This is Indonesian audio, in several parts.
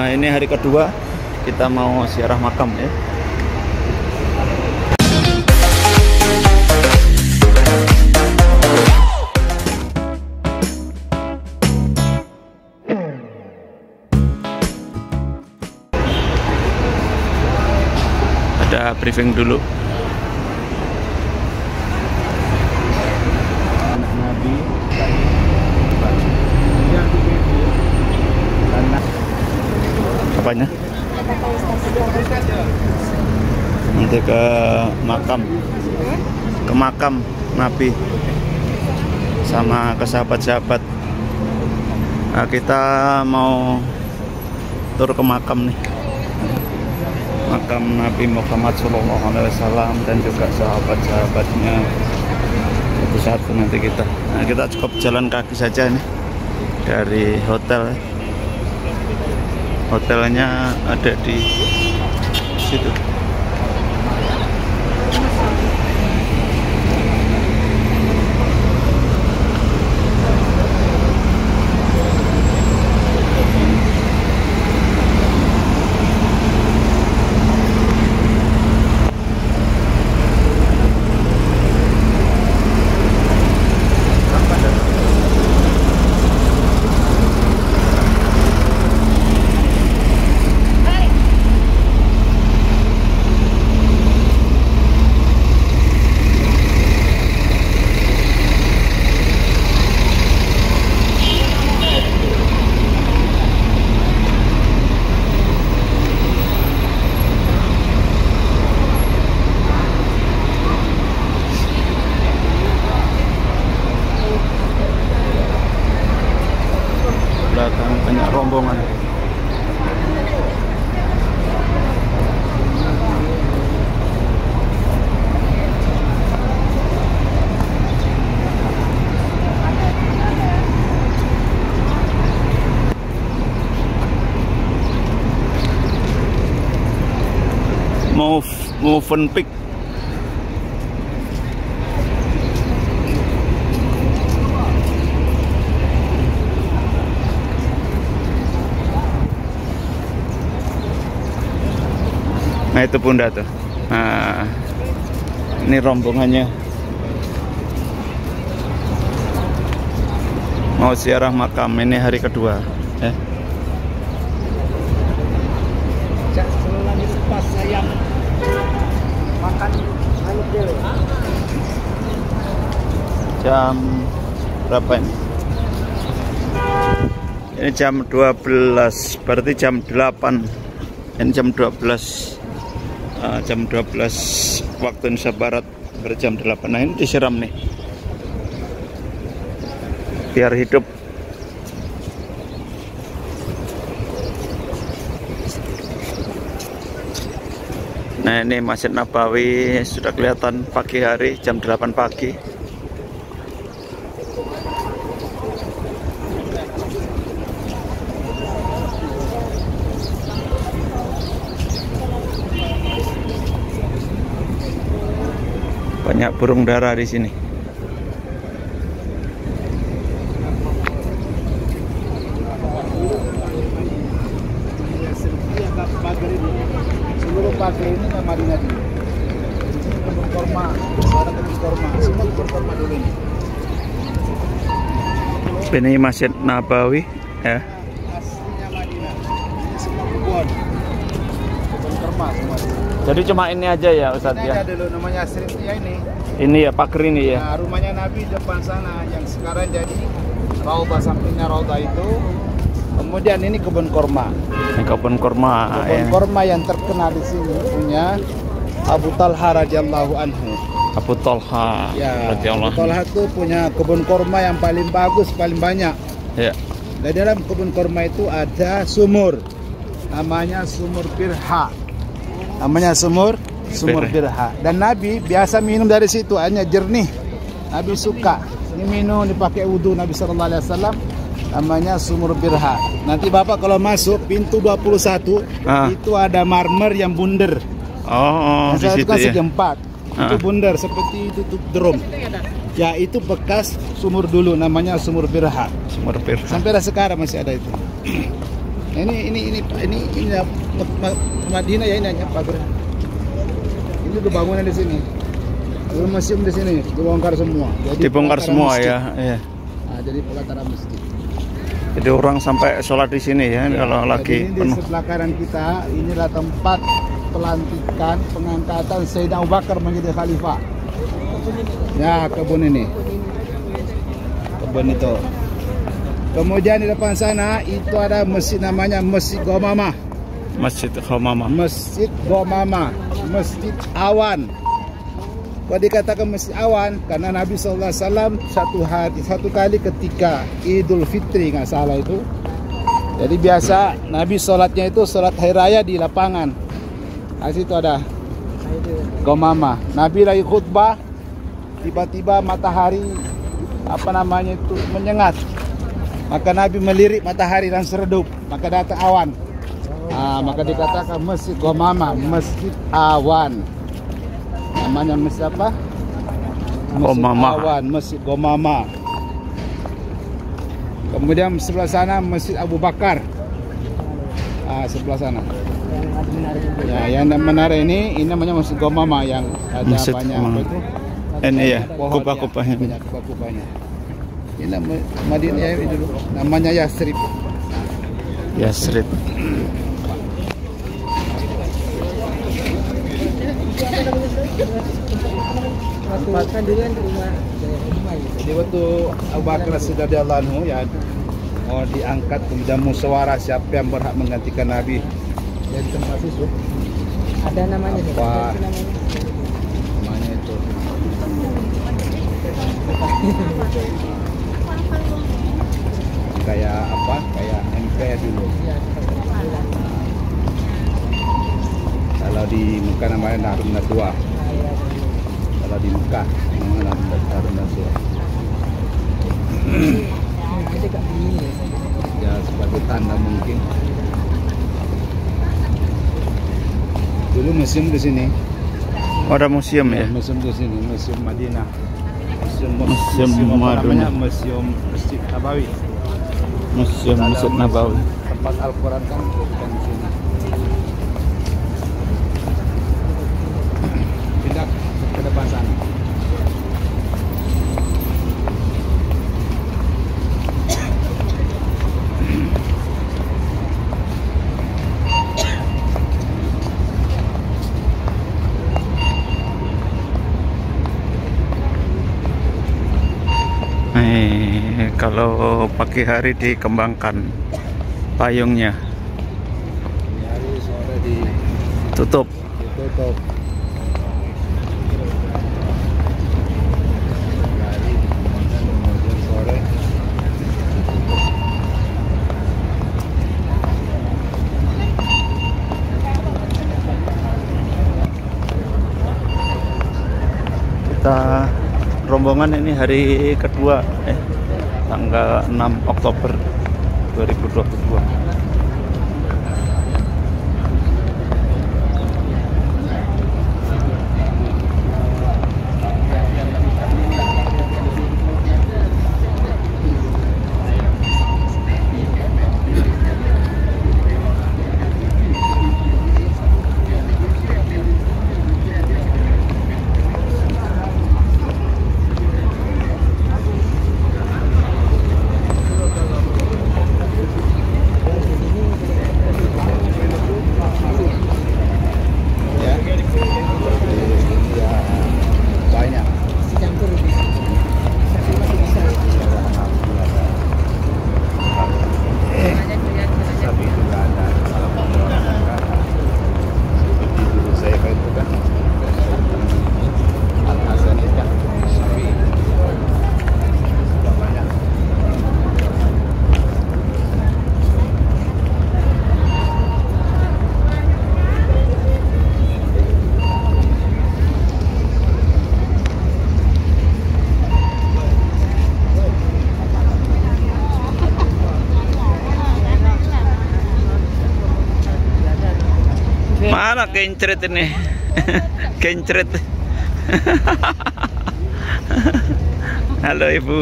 Ini hari kedua kita mau ziarah makam ya. Ada briefing dulu. Nabi apanya? Nanti ke makam Nabi sama ke sahabat-sahabat. Nah, kita mau tur ke makam nih, makam Nabi Muhammad SAW dan juga sahabat-sahabatnya. Itu satu nanti kita. Nah, kita cukup jalan kaki saja nih dari hotel. Hotelnya ada di situ. Belakang banyak rombongan. Movenpick. Nah itu Bunda tuh. Nah, ini rombongannya mau ziarah makam. Ini hari kedua ya. Jam berapa ini? Ini jam 12, berarti jam 8. Ini jam 12. Jam 12 waktu Indonesia Barat, berjam 8. Nah ini disiram nih biar hidup. Nah ini Masjid Nabawi sudah kelihatan pagi hari, jam 8 pagi. Banyak burung dara di sini. Seluruh pagar ini nama Nabi. Kebun korma, ada kebun korma, semua kebun korma dulu ini. Ini Masjid Nabawi ya. Aslinya Madinah. Ini semua kebun korma semua. Jadi cuma ini aja ya Ustadz Ini ya. ada dulu namanya Asrin ya ini. Ini ya pagar ini ya. Nah, rumahnya Nabi depan sana yang sekarang jadi Raudhah, sampingnya Raudhah itu. Kemudian ini kebun korma. Ini kebun korma. Kebun korma yang terkenal di sini punya Abu Talha radhiyallahu anhu. Abu Talha Ya, radhiyallahu Abu Talha itu punya kebun korma yang paling bagus, paling banyak. ya. Di dalam kebun korma itu ada sumur, namanya sumur Birha. Namanya sumur Birha. Dan Nabi biasa minum dari situ, hanya jernih. Nabi suka. Ini minum dipakai wudhu Nabi Sallallahu Alaihi Wasallam. Namanya sumur Birha. Nanti Bapak kalau masuk pintu 21 itu ada marmer yang bundar. Oh, di situ kan ya. segi 4. Itu bundar seperti itu drum. Ya itu bekas sumur dulu, namanya sumur Birha. Sumur Birha. Sampai sekarang masih ada itu. Ini Madinah ya, ini hanya pagar. Ini tuh bangunan di sini. Dulu museum di sini dibongkar semua. Jadi Dibongkar semua masjid. ya. Iya. Nah, jadi pelataran masjid. Jadi orang sampai sholat di sini ya, kalau Jadi lagi ini di penuh. sebelah kanan kita, inilah tempat pelantikan pengangkatan Sayyidina Abu Bakar menjadi khalifah. Ya, kebun ini. Kebun itu. Kemudian di depan sana itu ada masjid namanya Masjid Gomamah. Masjid Gomamah. Masjid Gomamah, Masjid Awan. Kok dikatakan Masjid Awan? Karena Nabi SAW satu kali ketika Idul Fitri nggak salah itu. Jadi biasa Nabi sholatnya itu sholat hari raya di lapangan. Nah, situ ada Gomamah. Nabi lagi khutbah, tiba-tiba matahari menyengat. Maka Nabi melirik matahari dan seredup, maka datang awan. Maka dikatakan Masjid Gomamah, Masjid Awan. Namanya masjid apa? Masjid Gomamah. Awan, Masjid Gomamah. Kemudian sebelah sana Masjid Abu Bakar. Sebelah sana. Ya, yang menarik ini namanya Masjid Gomamah yang ada Masjid banyak apa itu? Ini ya, Pohon, kubah-kubahnya. ya, banyak kubah-kubahnya. Ini Madinah ya, itu dulu. Namanya Yasrib. Yasrib. Jadi waktu Abu Bakar radhiyallahu anhu ya mau diangkat, kemudian musyawarah siapa yang berhak menggantikan Nabi. Jadi termasuk tuh. Ada namanya. Apa? Namanya itu. Kayak apa? Kayak MPR dulu. Kalau di Mekah namanya Harun Nadwa. Kalau di Mekah namanya Harun Nadwa. Ya sebagai tanda mungkin. Dulu museum di sini. Oh, ada museum ya? Museum di sini, Museum Madinah. Museum apa namanya? Madinah. Museum Masjid Nabawi. Museum Masjid Nabawi. Tempat Al-Quran kan bukan di sini. Pindah ke depan sana. Kalau pagi hari dikembangkan payungnya, Hari sore tutup. ditutup. Hari dikembangkan, kemudian sore. Kita rombongan ini hari kedua, tanggal 6 Oktober 2022. Mana kencret ini? Kencret. Halo Ibu.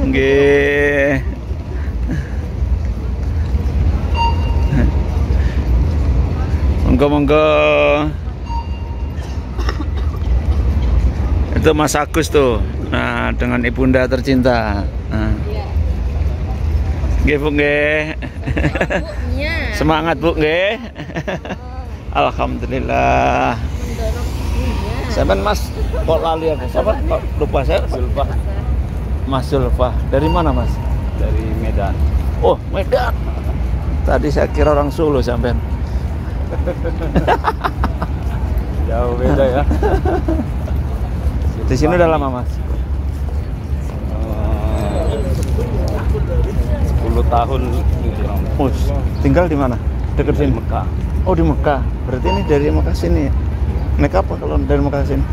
Nggih. Monggo-monggo. Itu Mas Agus tuh. Nah, dengan ibunda tercinta. Nah. Nggih, Bu, nggih. Semangat, Bu, nggih. Alhamdulillah. Sampai Mas kok lali aku. Siapa? Kok lupa saya? Zulfah. Mas Zulfah. Dari mana, Mas? Dari Medan. Oh, Medan. Tadi saya kira orang Solo sampean. Jauh beda ya. Di sini udah lama, Mas? 10 tahun. Oh, tinggal di mana? Dekat sini? Mekah. Oh, di Mekah. Berarti ini dari Mekah sini. Naik apa kalau dari Mekah sini?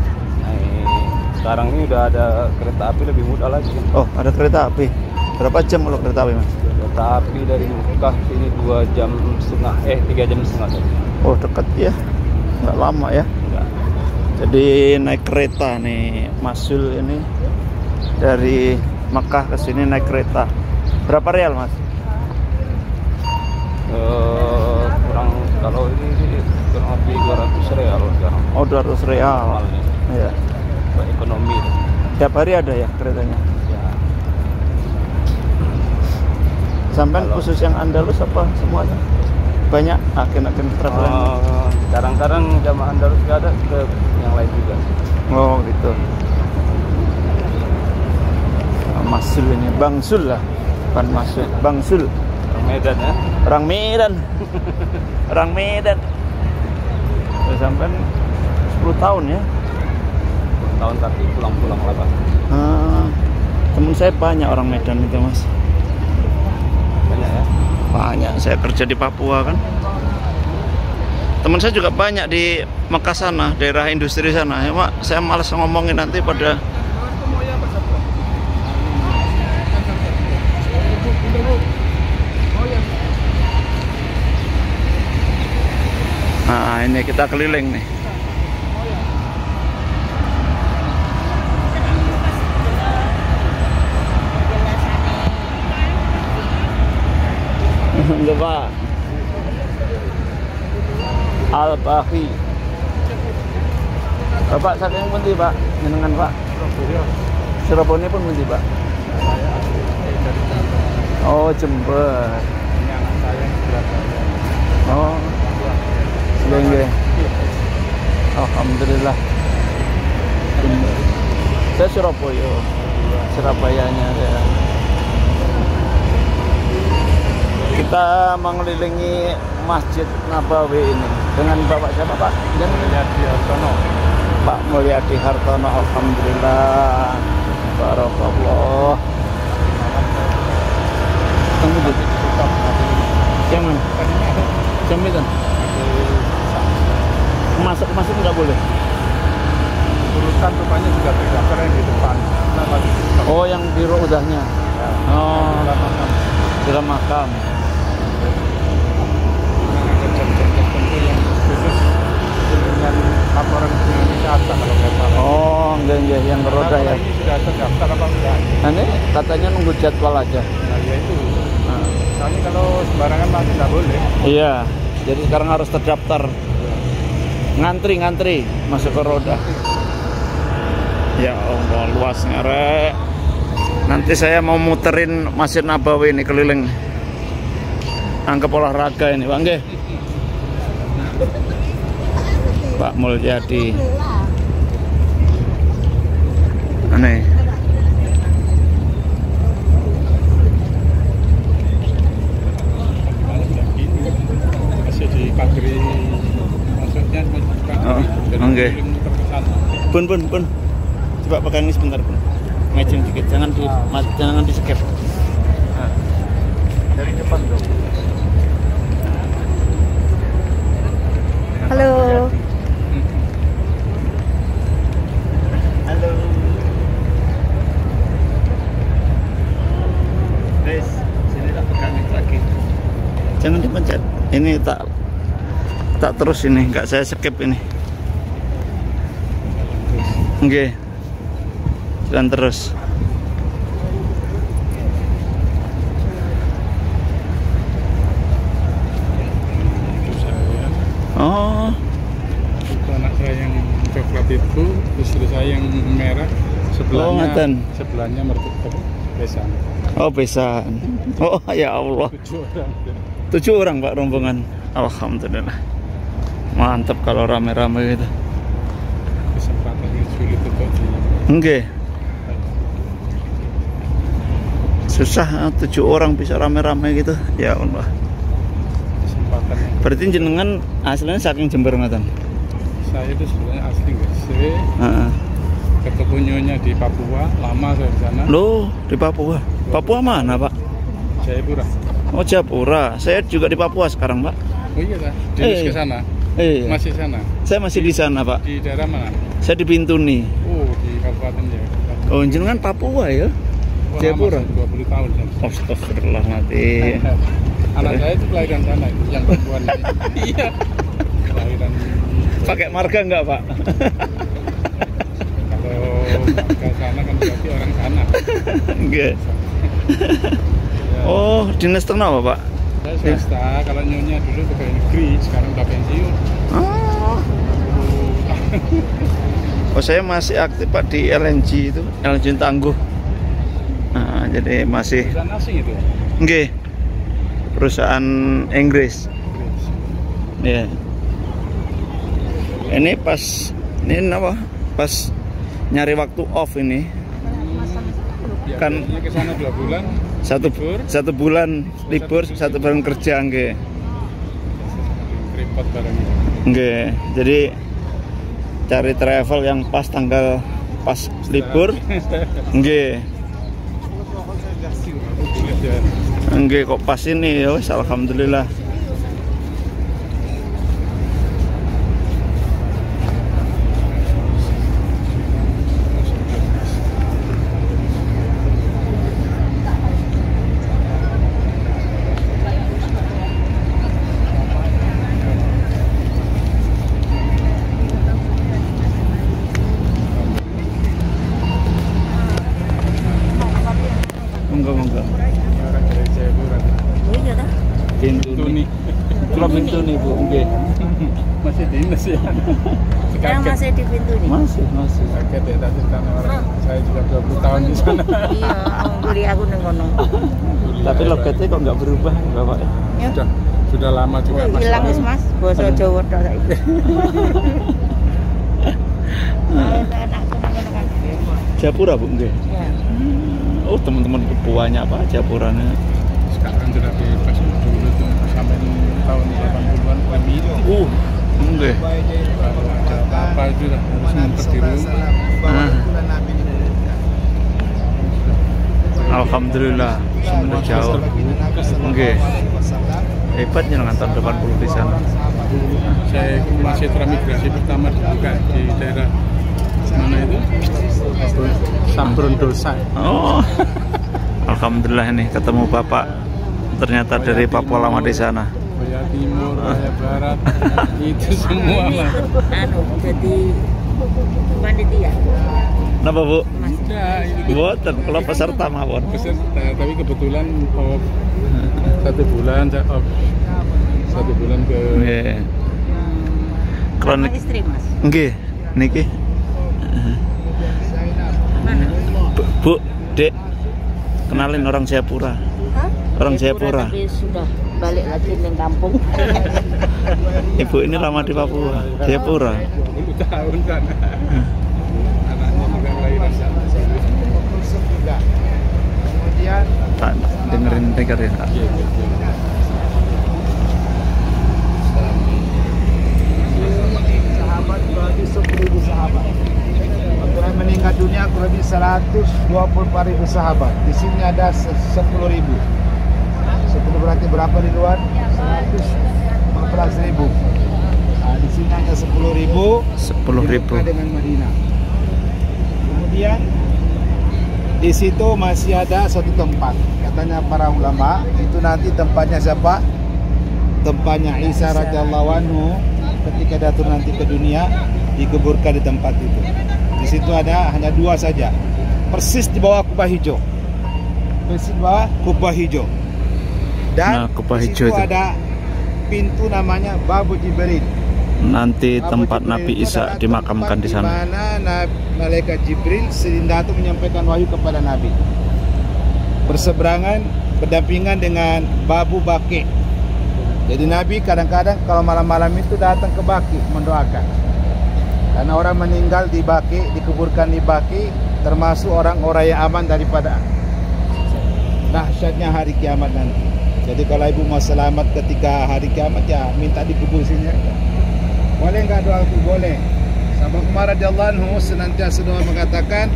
Sekarang ini udah ada kereta api lebih mudah lagi. Oh, ada kereta api. Berapa jam kalau kereta api, Mas? Kereta api dari Mekah sini 2 jam setengah, 3 jam setengah. Oh, dekat ya. Nggak lama ya. Enggak. Jadi naik kereta nih, Mas Zul ini dari Mekah ke sini naik kereta. Berapa real, Mas? Kurang, kalau ini kurang lebih 200 real sekarang. Oh, 200 real. Normalnya. Iya. Buat ekonomi. Tiap hari ada ya keretanya? Ya. Sampai Kalau- khusus yang Andalus apa semuanya? Banyak agen-agen traveling. Kadang-kadang jamaah Andalus nggak ada, ke yang lain juga. Oh, gitu. Mas Zul ini, Bang Zul lah. Bukan Mas Zul, Bang Zul. Orang Medan ya. Orang Medan. Orang Medan. Udah sampai 10 tahun ya. Tahun tapi pulang-pulang lah Pak. Temen saya banyak orang Medan itu, Mas. Banyak ya. Banyak, saya kerja di Papua kan. Teman saya juga banyak di Mekah sana, daerah industri sana. Ya, Mak, saya malas ngomongin nanti pada. Nah, ini kita keliling nih. Enggak, Pak. Al-Bahi. Bapak saking pundi, Pak? Jenengan, Pak? Surabaya pun pundi, Pak? Oh, Jember. Oh. Nggih. Alhamdulillah. Jember. Saya Surabaya. Surabayanya saya. Kita mengelilingi Masjid Nabawi ini dengan Bapak siapa, Pak? Mulyadi Hartono. Pak Mulyadi Hartono. Alhamdulillah. Barakallah. Tunggu dulu. Yang mana? Jam itu. Masuk nggak boleh. Urusan rupanya juga terdaftar yang di depan. Oh, yang biro udahnya. Oh, dalam makam. Dengan laporan kunjungan wisata kalau nggak salah. Oh, enggak yang beroda ya. Ini sudah terdaftar apa enggak? Nah, ini katanya nunggu jadwal aja. Nah, ya itu. Nah, Soalnya kalau sembarangan masih nggak boleh. iya, jadi sekarang harus terdaftar. Ngantri masuk ke roda. Ya Allah, luasnya rek. Nanti saya mau muterin Masjid Nabawi ini keliling. Anggap olahraga ini, Pak nggih. Pak Mulyadi. Aneh. Masih di pagri. Maksudnya Oh, nggih. Pun. Coba pegang ini sebentar, Pun. Maju dikit, jangan di skip. Nah, dari depan dong. Halo. Halo. Guys, sini tak pegang itu lagi. Jangan dipencet. Ini tak terus ini, nggak saya skip ini. Oke. Jalan terus. Oh. coklat itu, istri saya yang merah, Oh, ngaten. sebelahnya mertua besan. Oh, besan. Oh, ya Allah. 7 orang Pak rombongan. Alhamdulillah. Mantap kalau rame-rame gitu. Kesempatan yang sulit untuk di Nggih. Susah 7 orang bisa rame-rame gitu. Ya Allah. kesempatan yang Berarti jenengan aslinya saking Jember ngoten. saya itu sebenarnya asli Gresik, Heeh. ketemunya di Papua, lama saya di sana. Loh, di Papua. Papua mana, Pak? Jayapura. Oh, Jayapura. Saya juga di Papua sekarang, Pak. Oh iya kah? Dinas ke sana? Iya. Masih sana? Saya masih di sana, Pak. Di daerah mana? Saya di Bintuni. Oh, di Kabupaten Jayapura. Oh, jenengan Papua ya? Wah, Jayapura. lama, 20 tahun. Astagfirullah mati. Anak saya itu kelahiran sana, itu yang perempuan. Iya. Kelahiran. Pakai marga enggak, Pak? Kalau ke sana kan berarti orang sana. Enggak. Ya. Oh, dinas terkenal, Pak? Saya swasta, kalau nyonya dulu pegawai negeri, sekarang udah pensiun. Oh. Oh, saya masih aktif Pak di LNG itu, LNG Tangguh. Nah, jadi masih Perusahaan asing itu. nggih. Perusahaan Inggris. Ya. Ini pas apa? Pas nyari waktu off ini. Kan Biasanya ke sana 2 bulan. satu bulan libur, 1 bulan kerja nggih. Repot barangnya. Nggih. Jadi cari travel yang pas tanggal pas libur. Nggih. Nggih kok pas ini ya wis alhamdulillah. Enggak. Orang dari Jayapura. Oh iya dah. Bintuni. Kalau Bintuni Bu, nggih. Masih dinas ya. Sekarang masih di pintu nih. Masih. Kaget ya tadi karena orang saya juga 20 tahun di sana. Iya, beli aku neng kono. Tapi logatnya kok nggak berubah, Bapak? Ya. Sudah lama juga Mas. Hilang wis Mas, basa Jawa tok saiki. Jayapura Bu, nggih. Ya. Oh, teman-teman banyak Pak Jayapuranya. Sekarang sudah bebas dulu tuh sampai tahun 80-an pemilu. Nggih. Kalau ada apa itu lah harus ngumpet di rumah. Alhamdulillah semua jauh. Nggih. Hebat jenengan tahun 80 di sana. Saya masih transmigrasi pertama juga di daerah mana itu? Sampurun Dosa. Oh. Alhamdulillah ini ketemu Bapak. Ternyata dari Papua lama di sana. Boya Timur, Boya Barat, itu semua lah. Anu jadi panitia. Napa Bu? Enggak, itu Boten, kalau peserta mawon. peserta, tapi kebetulan off 1 bulan saya off 1 bulan ke Nggih. Sama Kronik. istri Mas. Nggih, niki. Mana? Bu, Dek. Kenalin orang Jayapura. Hah? Orang Jayapura. Tapi sudah balik lagi neng kampung. Ibu ini lama di Papua, Jayapura. 20 tahun sana. Anaknya juga kelahiran sana. Kemudian Pak, dengerin ya Kak. sahabat kurang lebih 10.000 sahabat. Waktu meninggal dunia kurang lebih 124.000 sahabat. Di sini ada 10.000. 10 berarti berapa di luar? 114.000. Nah, di sini hanya 10.000. 10.000. Dengan Madinah. Kemudian di situ masih ada satu tempat. Katanya para ulama itu nanti tempatnya siapa? Tempatnya Isa radhiyallahu anhu ketika dia turun nanti ke dunia dikuburkan di tempat itu. Di situ ada hanya 2 saja. Persis di bawah kubah hijau. Persis di bawah kubah hijau. Dan Nah, kubah di hijau situ itu. ada pintu namanya Babu Jibril. nanti tempat Nabi Isa dimakamkan di sana. Di mana malaikat Jibril sering datang menyampaikan wahyu kepada Nabi. Berseberangan, berdampingan dengan Babu Baqi. Jadi Nabi kadang-kadang kalau malam-malam itu datang ke Baqi mendoakan. Karena orang meninggal di Baqi, dikuburkan di Baqi, termasuk orang-orang yang aman daripada dahsyatnya hari kiamat nanti. Jadi kalau ibu mau selamat ketika hari kiamat, ya minta dikubur sini. Boleh enggak doa itu? Boleh. Sahabat Umar radhiyallahu anhu senantiasa doa mengatakan,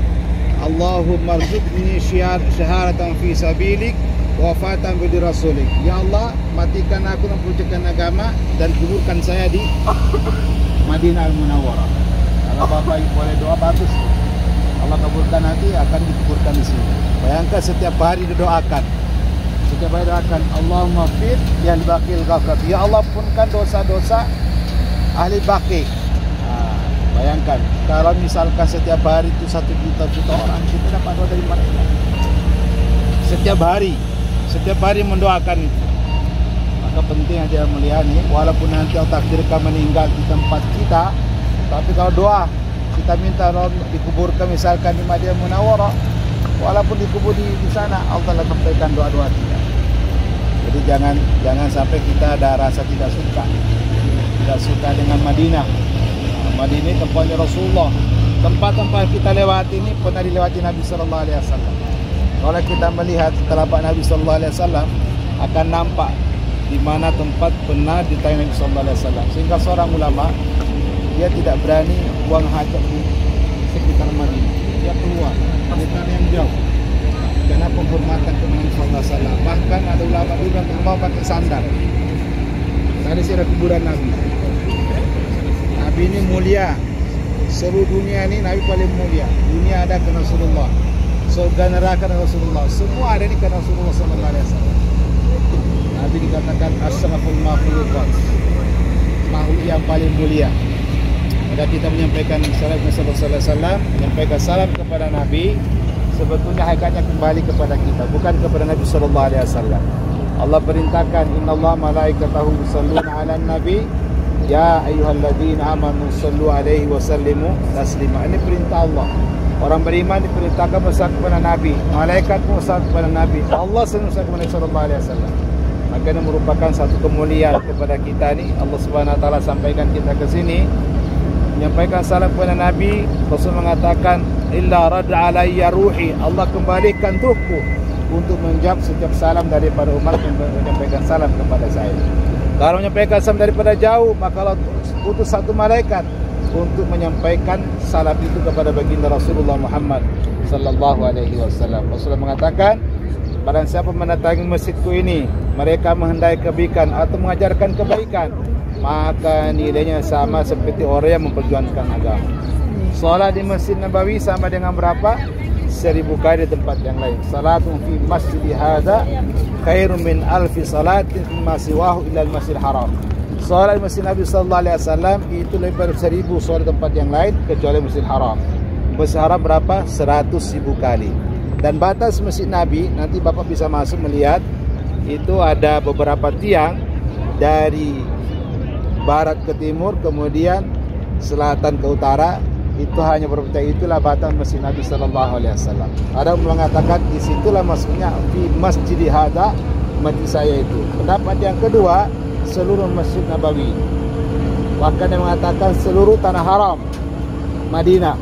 Allahumma rzuqni syahadatan fi sabilik wa wafatan bi rasulik. Ya Allah, matikan aku dalam perjalanan agama dan kuburkan saya di Madinah Al-Munawwarah. Kalau Bapak Ibu boleh doa, bagus. Allah kabulkan nanti akan dikuburkan di sini. Bayangkan setiap hari didoakan. Setiap hari doakan, Allahumma fir yang baqil ghafrat. Ya Allah, ampunkan dosa-dosa ahli Baqi. Bayangkan kalau misalkan setiap hari itu 1 juta orang, kita dapat doa dari mereka. Setiap hari mendoakan itu. Maka penting aja mulia nih, walaupun nanti Allah takdirkan meninggal di tempat kita, tapi kalau doa kita minta dikuburkan misalkan di Madinah Munawwarah, walaupun dikubur di sana, Allah akan sampaikan doa-doa kita. Jadi jangan sampai kita ada rasa tidak suka dengan Madinah. Madinah ini tempatnya Rasulullah. Tempat-tempat kita lewati ini pernah dilewati Nabi sallallahu alaihi wasallam. Kalau kita melihat telapak Nabi sallallahu alaihi wasallam, akan nampak di mana tempat pernah ditayang Nabi sallallahu alaihi wasallam. Sehingga seorang ulama dia tidak berani buang hajat di sekitar Madinah. Dia keluar dari tanah yang jauh. Karena penghormatan kepada Nabi sallallahu alaihi wasallam. Bahkan ada ulama dulu yang mau pakai sandal. Tadi sih ada kuburan Nabi. Nabi ini mulia. Seluruh dunia ini Nabi paling mulia. Dunia ada karena Rasulullah. Surga neraka karena Rasulullah. Semua ada ini karena Rasulullah sallallahu alaihi wasallam. Nabi dikatakan asraful makhluqat. Makhluk yang paling mulia. Maka kita menyampaikan salam kepada Rasulullah sallallahu alaihi wasallam, menyampaikan salam kepada Nabi, sebetulnya hakikatnya kembali kepada kita, bukan kepada Nabi sallallahu alaihi wasallam. Allah perintahkan, innallaha malaikatahu yusholluna 'alan nabi ya ayyuhalladzina amanu shallu 'alaihi wa sallimu taslima. Ini perintah Allah. Orang beriman diperintahkan bersalawat kepada Nabi, malaikat pun bersalawat kepada Nabi, Allah bersalawat kepada Nabi sallallahu alaihi wasallam. Maka ini merupakan satu kemuliaan kepada kita ni. Allah Subhanahu wa taala sampaikan kita ke sini menyampaikan salam kepada Nabi. Rasul mengatakan, illa rad'a alayya ruhi, Allah kembalikan tubuhku untuk menjawab setiap salam daripada umat yang menyampaikan salam kepada saya. Kalau menyampaikan salam daripada jauh, maka Allah utus satu malaikat untuk menyampaikan salam itu kepada baginda Rasulullah Muhammad sallallahu alaihi wasallam. Rasulullah mengatakan, barang siapa mendatangi masjidku ini, mereka menghendaki kebaikan atau mengajarkan kebaikan, maka nilainya sama seperti orang yang memperjuangkan agama. Salat di Masjid Nabawi sama dengan berapa? 1000 kali di tempat yang lain. Salatun fi masjid hadza khairun min alfi salatin fi ma siwahu illa al-masjidil haram. Salat Masjid Nabi sallallahu alaihi wasallam itu lebih dari 1000 salat tempat yang lain kecuali Masjidil Haram. Masjidil Haram berapa? 100.000 kali. Dan batas Masjid Nabi, nanti Bapak bisa masuk melihat, itu ada beberapa tiang dari barat ke timur, kemudian selatan ke utara. Itu hanya berbeda, itulah batas Masjid Nabi sallallahu alaihi wasallam. Ada yang mengatakan di situlah maksudnya di Masjid Hadza, masjid saya itu. Pendapat yang kedua, seluruh Masjid Nabawi. Bahkan yang mengatakan seluruh tanah haram Madinah.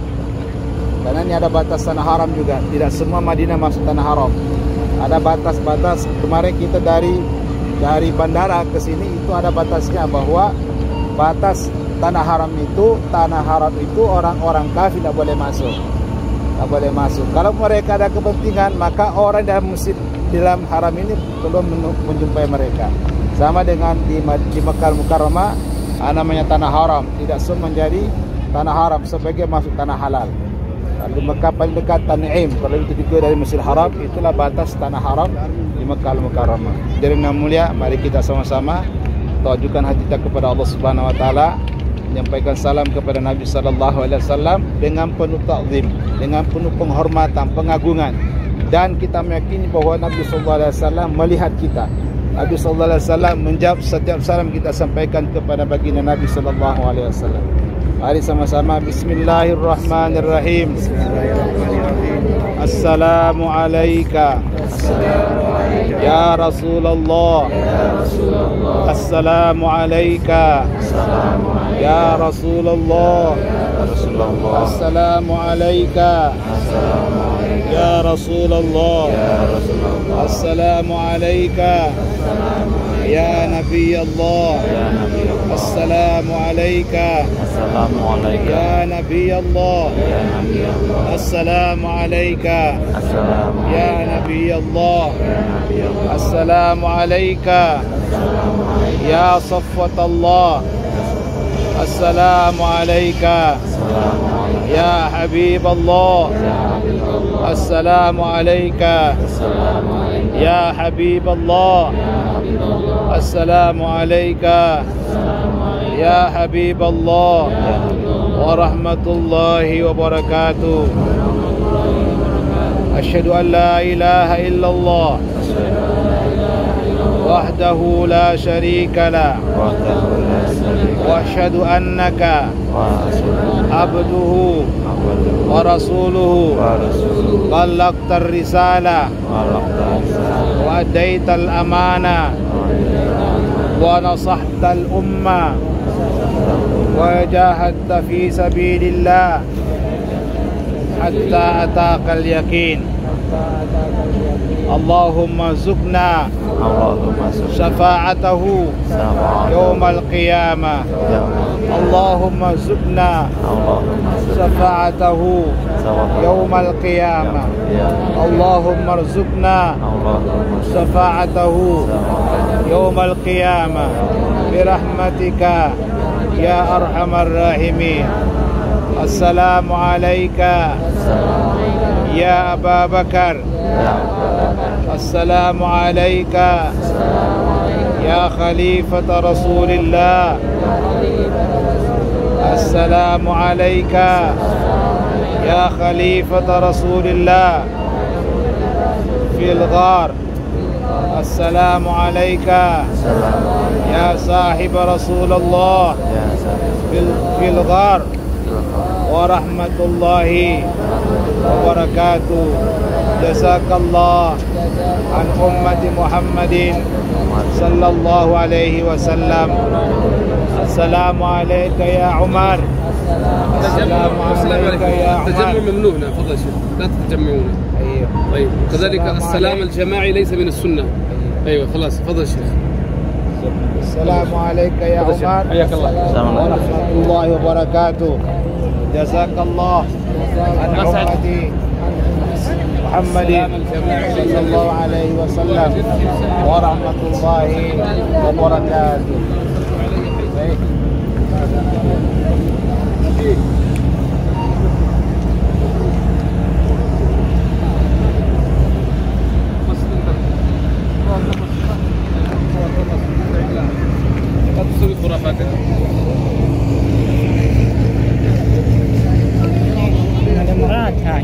Karena ini ada batas tanah haram juga. Tidak semua Madinah masuk tanah haram. Ada batas-batas. Kemarin kita dari bandara ke sini itu ada batasnya, bahwa batas tanah haram itu orang-orang kafir tidak boleh masuk. Tak boleh masuk. Kalau mereka ada kepentingan, maka orang dalam masjid dalam haram ini belum menjumpai mereka. Sama dengan di Mekah Al-Mukarramah, namanya tanah haram, tidak semua menjadi tanah haram sebagai masuk tanah halal. Di Mekah paling dekat Tan'im, kalau itu juga dari Masjidil Haram, itulah batas tanah haram di Mekah Al-Mukarramah. Jadi yang mulia, mari kita sama-sama tujukan hati kita kepada Allah Subhanahu wa taala, menyampaikan salam kepada Nabi sallallahu alaihi wasallam dengan penuh ta'zim, dengan penuh penghormatan, pengagungan, dan kita meyakini bahwa Nabi sallallahu alaihi wasallam melihat kita. Nabi sallallahu alaihi wasallam menjawab setiap salam kita sampaikan kepada baginda Nabi sallallahu alaihi wasallam. Mari sama-sama bismillahirrahmanirrahim. Assalamu alayka ya Rasulullah. Assalamu alayka ya Rasulullah. Assalamu alayka ya Rasulullah. Assalamu alayka ya Nabi Allah. Assalamu alayka ya Nabi Allah. Assalamu alayka ya Nabi Allah. Assalamu alayka ya Safwat Allah. Assalamu alayka ya Habib Allah. Assalamu alayka ya Habib Allah. Assalamu alayka ya Habib Allah wa rahmatullahi wa barakatuh. Asyhadu an la ilaha illallah wahdahu la syarika lah wa asyhadu annaka abduhu wa rasuluhu ballagtar risalah wa addaital amanah wa nasahtal ummah wa jahadta fi sabilillah hatta ataqal yakin. Allahumma zukna syafa'atahu yawmal qiyamah. Allahumma zukna syafa'atahu yawmal qiyamah. Allahumma rizukna syafa'atahu yawmal qiyamah birahmatika ya arhamar rahimin. Assalamu alayka ya Aba Bakar. Assalamu alayka ya Khalifata Rasulillah. Assalamu alayka ya Khalifata Rasulillah fil ghar. Assalamu alayka ya sahib Rasulullah fil ghar wa rahmatullahi wa barakatuh. Jazakallah an ummati Muhammadin sallallahu alaihi wasallam. Assalamu alayka ya Umar. Assalamu alayka ya Umar. التجمع ممنوع هنا فضل شيخ لا تتجمعون. ايوه طيب كذلك السلام الجماعي ليس من السنة. ايوه خلاص فضل شيخ. السلام عليك يا عمر. حياك الله. ورحمة الله وبركاته. جزاك الله عن أمتي محمد صلى الله عليه وسلم ورحمة الله وبركاته. تسوي خرافات. Ada murad, hai.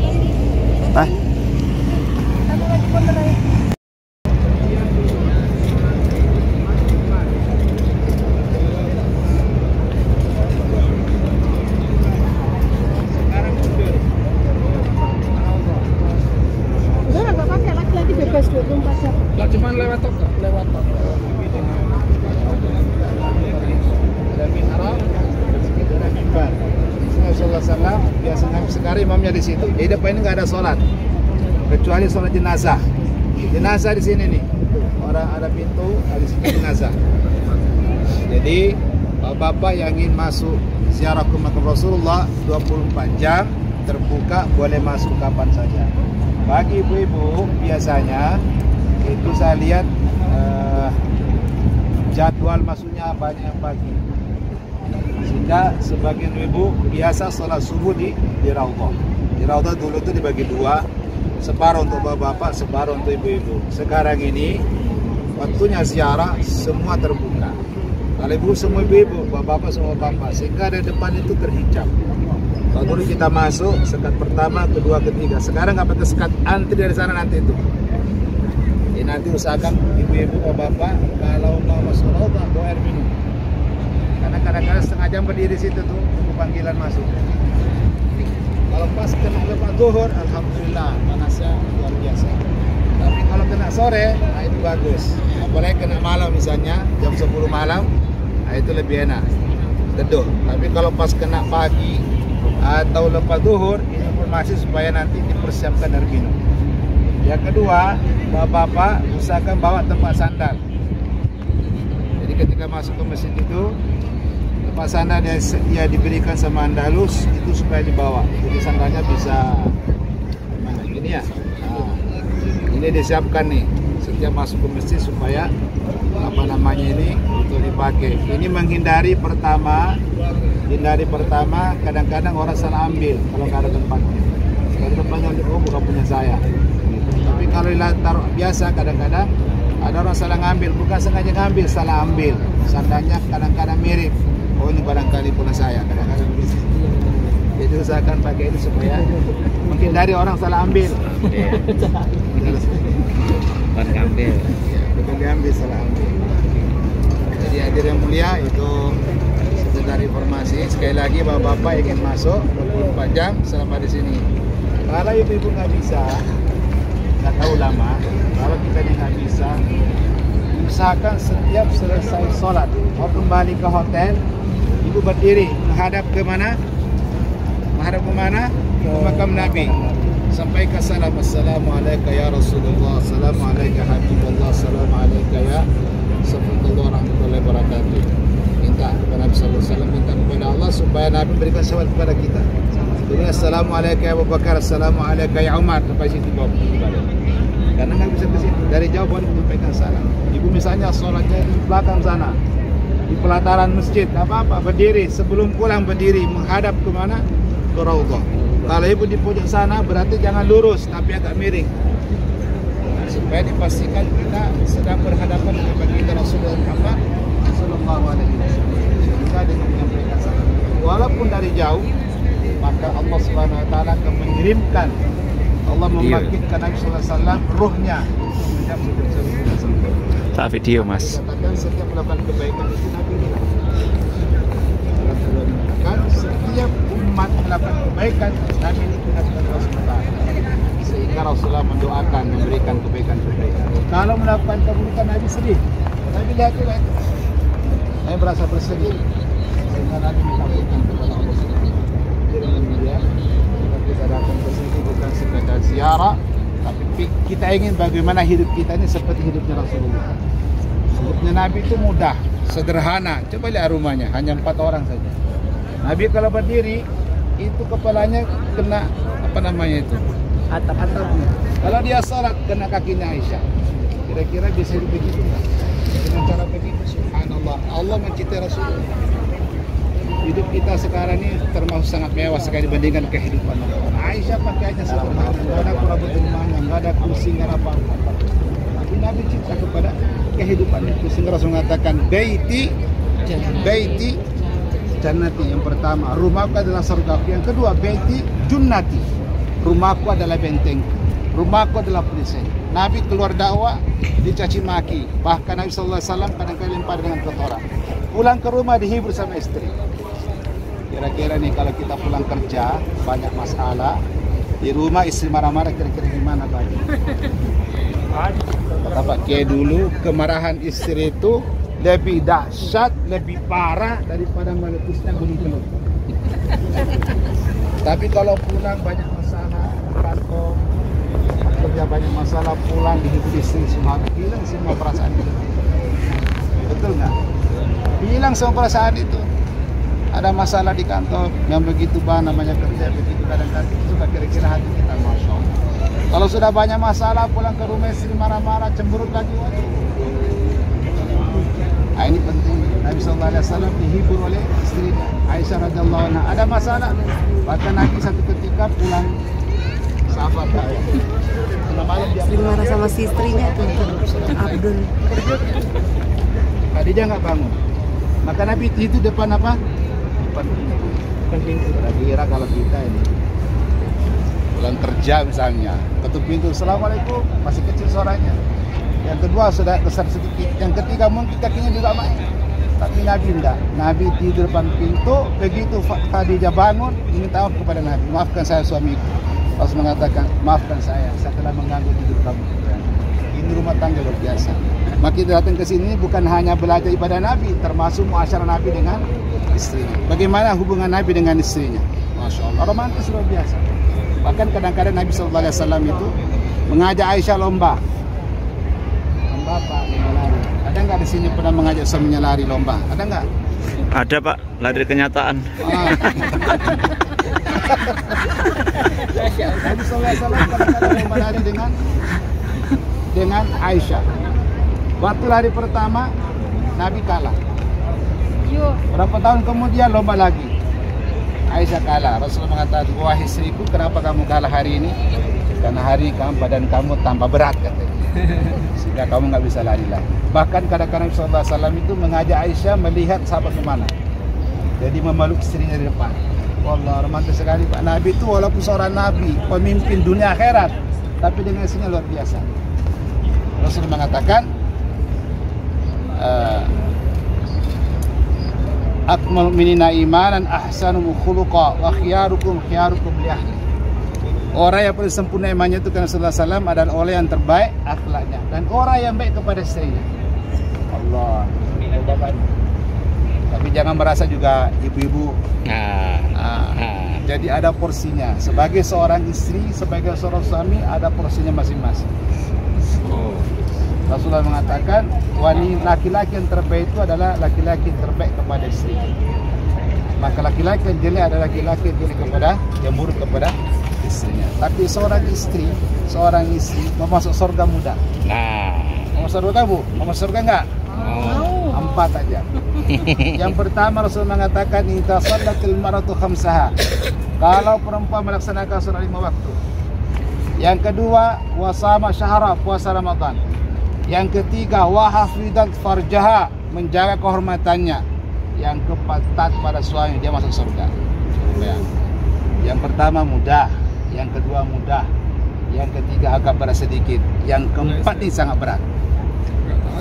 Udah nggak pakai laki-laki bebas 24 jam. Lah cuman lewat toko. Lewat toko. Rasulullah SAW biasanya sekarang imamnya di situ. Di depan ini nggak ada sholat kecuali sholat jenazah. Jenazah di sini nih. Orang ada pintu, ada situ jenazah. Jadi bapak yang ingin masuk ziarah ke makam Rasulullah 24 jam terbuka, boleh masuk kapan saja. Bagi ibu-ibu biasanya itu saya lihat jadwal masuknya banyak yang pagi. Sehingga sebagian ibu biasa sholat subuh di Raudhah. Di Raudhah dulu itu dibagi dua, separuh untuk bapak-bapak, separuh untuk ibu-ibu. Sekarang ini waktunya ziarah semua terbuka. Kalau ibu semua ibu-ibu, bapak-bapak semua bapak, sehingga di depan itu terhijab. Kalau dulu kita masuk sekat pertama, kedua, ketiga. Sekarang nggak pakai sekat, antri dari sana nanti itu. Ini nanti usahakan ibu-ibu bapak kalau mau masuk raudhah bawa air minum. Karena kadang-kadang setengah jam berdiri situ tuh tunggu panggilan masuk. Kalau pas kena lepas zuhur, alhamdulillah panasnya luar biasa. Tapi kalau kena sore, nah itu bagus. Apalagi kena malam misalnya jam 10 malam, nah itu lebih enak, teduh. Tapi kalau pas kena pagi atau lepas zuhur, ini informasi supaya nanti dipersiapkan air minum. Yang kedua, bapak-bapak usahakan bawa tempat sandal. Jadi ketika masuk ke masjid itu, tempat sandal dia diberikan sama Andalus itu supaya dibawa. Jadi sandalnya bisa mana? Ini ya. Nah, ini disiapkan nih setiap masuk ke masjid supaya apa namanya ini untuk dipakai. Ini menghindari pertama kadang-kadang orang salah ambil kalau nggak ada tempatnya. Kalau tempatnya bukan punya saya. Tapi kalau taruh biasa kadang-kadang ada orang salah ngambil, bukan sengaja ngambil, salah ambil. Sandalnya kadang-kadang mirip. Oh ini barangkali punya saya, kadang-kadang begitu. Jadi usahakan pakai ini supaya menghindari orang salah ambil. Bukan ngambil. Bukan diambil, salah ambil. Jadi hadir yang mulia itu sekedar informasi. Sekali lagi bapak-bapak ingin masuk 24 jam selama di sini. Kalau ibu-ibu nggak bisa, nggak tahu lama. Kalau kita nggak bisa, usahakan setiap selesai sholat mau kembali ke hotel, ibu berdiri menghadap ke mana? Menghadap ke mana? Ke makam Nabi. Sampaikan salam, assalamualaikum ya Rasulullah, assalamualaikum Habibullah, assalamualaikum ya Assalamualaikum warahmatullahi wabarakatuh. Minta kepada Nabi sallallahu alaihi wasallam, minta kepada Allah supaya Nabi berikan syafaat kepada kita. Jadi assalamualaikum ya Abu Bakar, assalamualaikum ya Umar, sampai situ bawa balik. Karena nggak bisa ke situ, dari jauh boleh menyampaikan salam. Ibu misalnya sholatnya di belakang sana, di pelataran masjid, apa-apa berdiri, sebelum pulang berdiri menghadap ke mana? Ke raudhah. Kalau ibu di pojok sana berarti jangan lurus tapi agak miring, supaya dipastikan kita sedang berhadapan dengan baginda Rasulullah Muhammad sallallahu alaihi wasallam. Sehingga dengan menyampaikan salam, walaupun dari jauh, maka Allah Subhanahu wa taala akan mengirimkan, Allah membangkitkan Nabi sallallahu alaihi wasallam ruhnya menjadi sempurna. Tak video Mas. Katakan setiap melakukan kebaikan itu Nabi bilang. Kan setiap umat melakukan kebaikan, Nabi diingatkan Rasulullah. Sehingga Rasulullah mendoakan, memberikan kebaikan-kebaikan. Kalau melakukan keburukan, Nabi sedih. Nabi lihat. Saya merasa bersedih. Sehingga Nabi melakukan kepada Allah Subhanahu. Jadi mulia, kita datang ke sini bukan sekedar ziarah, tapi kita ingin bagaimana hidup kita ini seperti hidupnya Rasulullah. Hidupnya Nabi itu mudah, sederhana. Coba lihat rumahnya, hanya 4 orang saja. Nabi kalau berdiri, itu kepalanya kena apa namanya itu? Atap-atapnya. Kalau dia salat kena kakinya Aisyah. Kira-kira bisa hidup begitu enggak? Dengan cara begitu, subhanallah. Allah mencintai Rasulullah. Hidup kita sekarang ini termasuk sangat mewah sekali dibandingkan kehidupan orang. Aisyah pakaiannya sederhana, nggak ada perabot rumahnya, nggak ada kursi, nggak ada apa-apa. Tapi Nabi cinta kepada kehidupan itu. Sehingga Rasul mengatakan, baiti jannati, yang pertama, rumahku adalah surgaku. Yang kedua, baiti junnati, rumahku adalah benteng, rumahku adalah perisai. Nabi keluar dakwah dicaci maki, bahkan Nabi sallallahu alaihi wasallam kadang-kadang lempar dengan kotoran. Pulang ke rumah dihibur sama istri. Kira-kira nih kalau kita pulang kerja banyak masalah di rumah, istri marah-marah, kira-kira gimana bagi? Kata Pak Kiai dulu, kemarahan istri itu lebih dahsyat, lebih parah daripada meletusnya gunung Kelut. Tapi kalau pulang banyak masalah, kantor kerja banyak masalah, pulang dihibur istri, semua hilang semua perasaan itu. Betul nggak? Hilang semua perasaan itu. Ada masalah di kantor yang begitu namanya kerja begitu, kadang-kadang sudah kira-kira hati kita masya Allah. Kalau sudah banyak masalah, pulang ke rumah istri marah-marah, cemberut lagi, waduh. Nah, ini penting. Nabi sallallahu alaihi wasallam dihibur oleh istrinya Aisyah radhiyallahu anha. Ada masalah, bahkan Nabi satu ketika pulang sahabat malam dia marah sama si istrinya tuh, Abdul. Tadi dia nggak bangun. Maka Nabi itu depan apa? Depan pintu. Kira-kira kalau kita ini pulang kerja misalnya, ketuk pintu, assalamualaikum, masih kecil suaranya. Yang kedua sudah besar sedikit. Yang ketiga mungkin kakinya juga main. Tapi Nabi tidak. Nabi tidur depan pintu. Begitu Khadijah bangun, minta maaf kepada Nabi. Maafkan saya suamiku. Rasul mengatakan, maafkan saya telah mengganggu tidur kamu. Ini rumah tangga luar biasa. Maka kita datang ke sini bukan hanya belajar ibadah Nabi, termasuk muasyarah Nabi dengan istrinya. Bagaimana hubungan Nabi dengan istrinya? Masya Allah, romantis luar biasa. Bahkan kadang-kadang Nabi SAW itu mengajak Aisyah lomba. Lomba apa? Lomba lari. Ada nggak di sini pernah mengajak suaminya lari lomba? Ada nggak? Ada Pak, lari kenyataan. Nabi SAW kadang-kadang lomba lari dengan Aisyah. Waktu lari pertama Nabi kalah. Berapa tahun kemudian lomba lagi, Aisyah kalah. Rasulullah mengatakan, wahai istriku, kenapa kamu kalah hari ini? Karena hari kamu badan kamu tambah berat katanya, sehingga kamu nggak bisa lari lagi. Bahkan kadang-kadang Nabi SAW itu mengajak Aisyah melihat sahabat kemana. Jadi memeluk istrinya di depan. Wallah, romantis sekali Pak. Nabi itu walaupun seorang Nabi, pemimpin dunia akhirat, tapi dengan istrinya luar biasa. Rasul mengatakan, akmal minina imanan ahsanuhum khuluqa wa khiyarukum li ahli. Orang yang paling sempurna imannya itu karena Rasulullah SAW adalah orang yang terbaik akhlaknya dan orang yang baik kepada istrinya. Allah. Tapi jangan merasa juga ibu-ibu. Jadi ada porsinya. Sebagai seorang istri, sebagai seorang suami ada porsinya masing-masing. Rasulullah mengatakan, laki-laki yang terbaik itu adalah laki-laki yang terbaik kepada istri. Maka laki-laki yang jelek adalah laki-laki yang jelek kepada, yang buruk kepada istrinya. Tapi seorang istri mau masuk surga mudah. Mau masuk surga Bu? Mau masuk surga enggak? 4 aja. Yang pertama Rasul mengatakan, idza shallatil mar'atu khamsaha. Kalau perempuan melaksanakan salat 5 waktu. Yang kedua, wasama syahra, puasa Ramadan. Yang ketiga, wahafidat farjaha, menjaga kehormatannya. Yang keempat, taat pada suami, dia masuk surga. Yang pertama mudah, yang kedua mudah, yang ketiga agak berat sedikit, yang keempat ini sangat berat.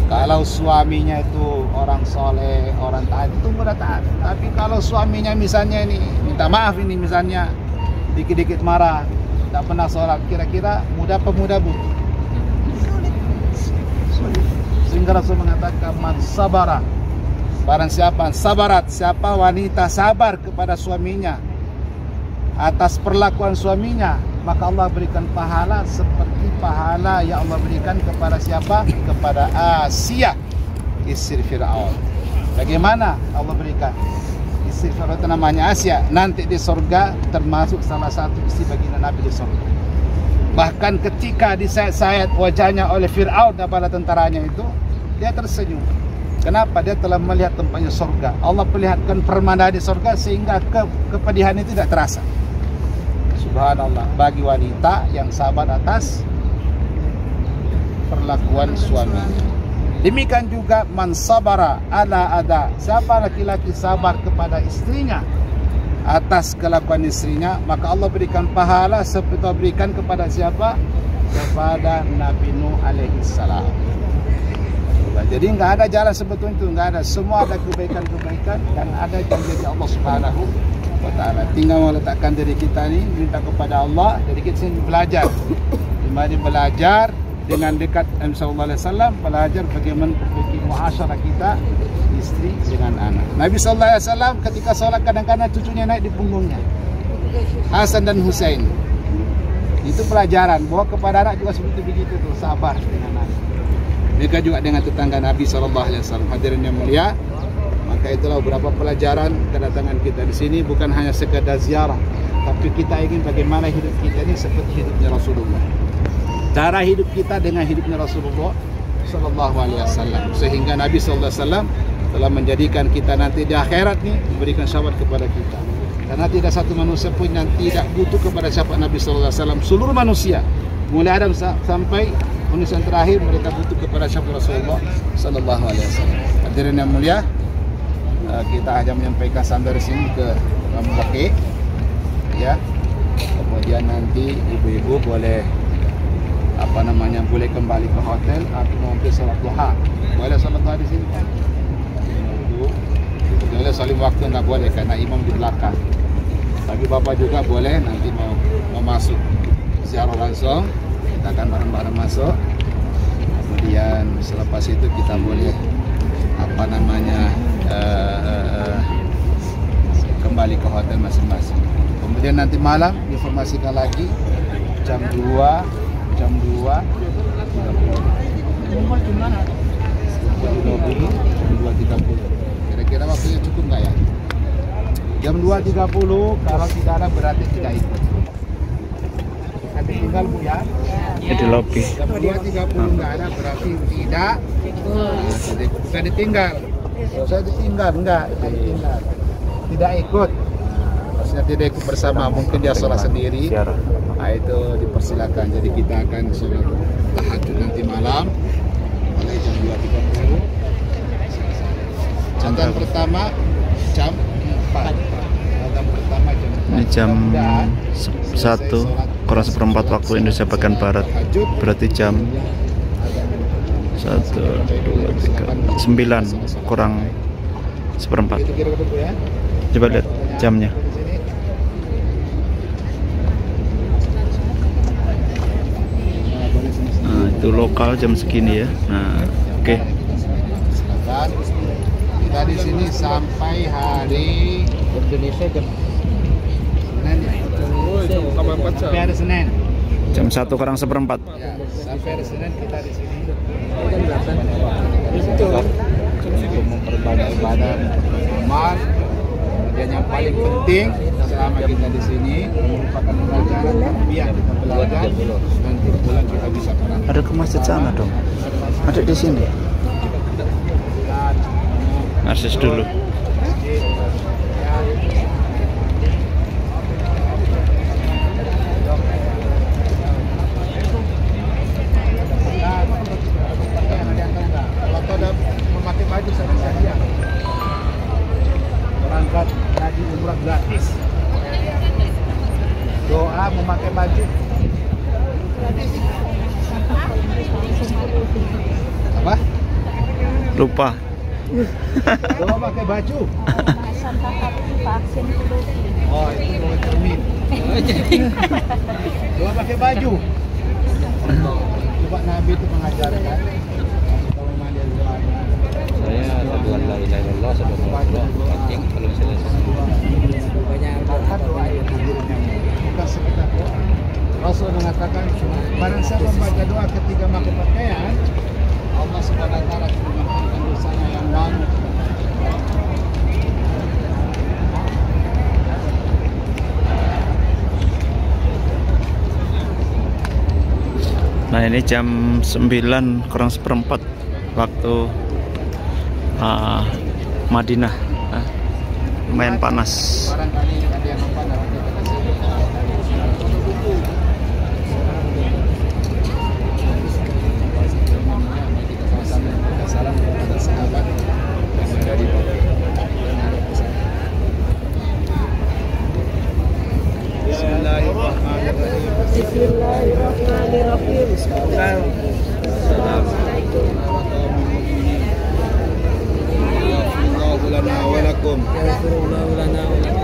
Kalau suaminya itu orang soleh, orang taat, itu mudah taat. Tapi kalau suaminya misalnya ini minta maaf, ini misalnya dikit-dikit marah, tidak pernah sholat, kira-kira mudah apa mudah Bu? Sehingga Rasul mengatakan, man sabara, barang siapa sabarat, siapa wanita sabar kepada suaminya atas perlakuan suaminya, maka Allah berikan pahala seperti pahala yang Allah berikan kepada siapa? Kepada Asia, istri Fir'aun. Bagaimana Allah berikan? Istri Fir'aun itu namanya Asia, nanti di surga termasuk salah satu istri baginda Nabi di surga. Bahkan ketika disayat-sayat wajahnya oleh Fir'aun dan bala tentaranya itu, dia tersenyum. Kenapa? Dia telah melihat tempatnya surga. Allah perlihatkan permana di surga sehingga kepedihan itu tidak terasa. Subhanallah, bagi wanita yang sabar atas perlakuan suaminya. Demikian juga man sabara ala ada, siapa laki-laki sabar kepada istrinya atas kelakuan istrinya, maka Allah berikan pahala seperti Allah berikan kepada siapa? Kepada Nabi Nuh alaihi salam. Jadi nggak ada jalan sebetulnya itu, nggak ada. Semua ada kebaikan-kebaikan dan ada janji Allah Subhanahu wa Ta'ala. Tinggal meletakkan diri kita ini, minta kepada Allah. Jadi kita sini belajar, kembali belajar dengan dekat Nabi Sallallahu Alaihi Wasallam, belajar bagaimana perbaiki muasyarah kita, istri dengan anak. Nabi Sallallahu Alaihi Wasallam ketika sholat kadang-kadang cucunya naik di punggungnya, Hasan dan Husain. Itu pelajaran bahwa kepada anak juga seperti begitu tuh, sabar dengan anak. Mereka juga dengan tetangga Nabi SAW. Hadirin yang mulia, maka itulah beberapa pelajaran kedatangan kita di sini, bukan hanya sekadar ziarah, tapi kita ingin bagaimana hidup kita ini seperti hidupnya Rasulullah. Cara hidup kita dengan hidupnya Rasulullah SAW, sehingga Nabi SAW telah menjadikan kita nanti di akhirat nih memberikan syafaat kepada kita. Karena tidak satu manusia pun yang tidak butuh kepada syafaat Nabi SAW. Seluruh manusia, mulai Adam sampai manusia yang terakhir, mereka butuh kepada syafaat Rasulullah Sallallahu Alaihi Wasallam. Hadirin yang mulia, kita hanya menyampaikan sampai di sini ke Baki, ya. Kemudian nanti ibu-ibu boleh boleh kembali ke hotel atau mau pergi salat duha. Boleh salat duha di sini kan? Boleh salim waktu nggak boleh karena imam di belakang. Tapi bapak juga boleh nanti mau masuk ziarah langsung, kita akan bareng-bareng masuk. Kemudian selepas itu kita boleh kembali ke hotel masing-masing. Kemudian nanti malam informasikan lagi jam 2 jam 2 kira-kira waktunya cukup nggak ya? Jam 2.30 kalau tidak ada berarti tidak ikut. Nanti tinggal Bu ya. Di lobby. Jam 2.30 nggak ada berarti tidak. Bukan ditinggal. Saya ditinggal enggak, ditinggal. Tidak ikut. Maksudnya tidak ikut bersama, mungkin dia sholat sendiri. Nah, itu dipersilakan. Jadi kita akan sholat tahajud nanti malam mulai jam 2.30. Catatan pertama jam 4. Catatan pertama jam 4. Ini jam 1 kurang seperempat waktu Indonesia bagian Barat. Berarti jam 1, 2, 3, 9 kurang seperempat. Coba lihat jamnya. Nah, itu lokal jam segini ya. Nah, oke. Silakan. Kita di sini sampai hari Indonesia jam Senin ya. Sampai hari Senin. Jam 1 kurang seperempat. Ya, sampai hari Senin kita di sini. Untuk memperbanyak ibadah, amal. Dan yang paling penting selama kita di sini merupakan pelajaran biar kita belajar nanti pulang kita bisa pernah. Ada ke masjid sana dong. Ada di sini. Akses dulu. Kalau ada memakai baju sama saya berangkat haji umrah gratis. Doa memakai baju. Apa? Lupa. Doa pakai baju. Oh, itu doa cermin. Doa pakai baju. Coba Nabi itu mengajarkan. Saya asyhadu la ilaha illallah subhanallah penting kalau selesai. Banyak doa yang bukan sekedar doa. Rasul mengatakan barang siapa membaca doa ketika pakai pakaian, Allah Subhanahu wa taala akan mengampuni dosanya yang lalu. Nah, ini jam 9 kurang seperempat waktu Madinah. Lumayan panas. Barangkali ada yang lupa nanti kita kasih. Kita sama-sama kita salam kepada sahabat yang ada di bawah. Bismillahirrahmanirrahim. Bismillahirrahmanirrahim. Assalamualaikum warahmatullahi wabarakatuh. Lana walakum.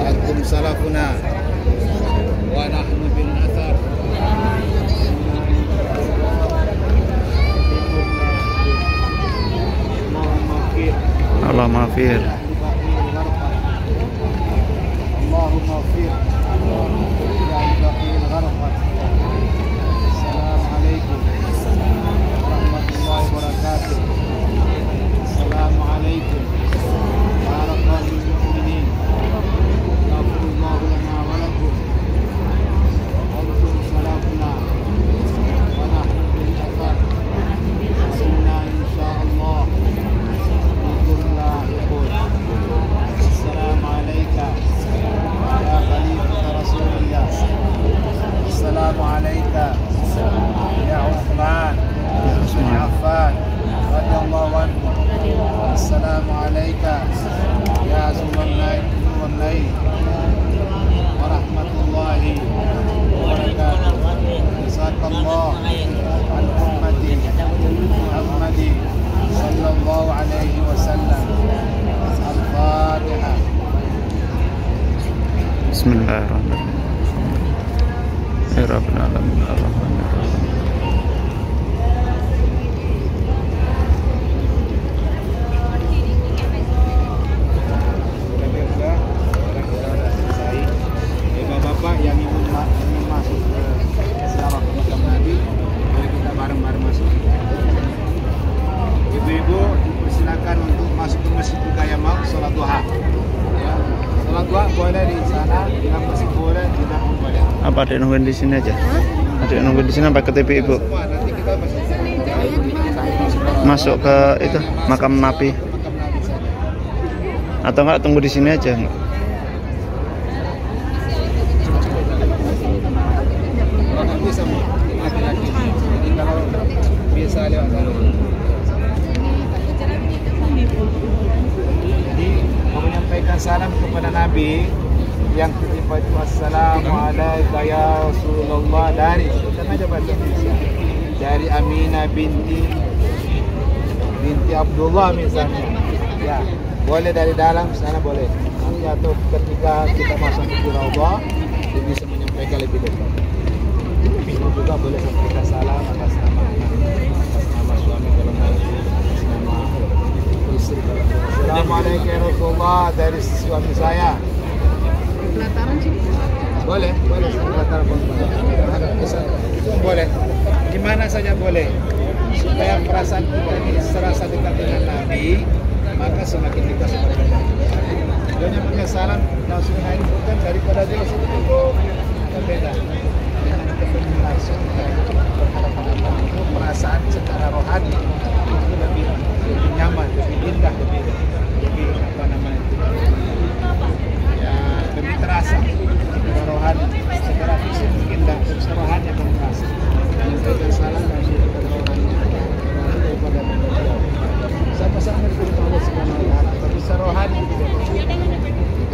Antum salafuna wa nahnu bil athar. Allah maafir. Allahumma fir. Assalamualaikum warahmatullahi wabarakatuh. Assalamualaikum warahmatullahi wabarakatuh. Alhamdulillah lana wa lakum. Antum salafuna wa nahnu bil athar. Inna insyaallah bikumullah yaqul. boleh di sana, yang masih boleh tidak boleh. Apa ada nungguin di sini aja? Ada nungguin di sini apa KTP Ibu? Semua nanti kita masih Masuk ke itu makam Nabi makam Nabi saja. atau enggak tunggu di sini aja? Orang bisa laki-laki. Jadi kalau biasa lewat sana. Jadi mau menyampaikan salam kepada Nabi yang ketiga itu Assalamualaikum ya Rasulullah dari kan aja bahasa Indonesia dari Aminah binti Abdullah misalnya ya boleh dari dalam sana boleh nanti atau ketika kita masuk ke Raudhah dia bisa menyampaikan lebih dekat itu juga boleh sampaikan salam atas nama anak atas nama suami kalau mau atas nama istri kalau mau Assalamualaikum ya Rasulullah dari suami saya Pelataran sih. boleh pelataran boleh di mana saja boleh supaya perasaan kita ini serasa dekat dengan Nabi maka semakin dekat kepada Nabi. Dan yang punya salam langsung naik bukan daripada dia langsung itu beda dengan ketemu langsung berhadapan itu perasaan secara rohani itu lebih nyaman, lebih indah, lebih apa namanya ya lebih terasa secara rohani, secara fisik mungkin tidak, secara rohani akan terasa. Menyampaikan salam langsung kepada rohani daripada manusia. Sama-sama diberi Allah Subhanahu Wa Taala, tapi secara rohani tidak.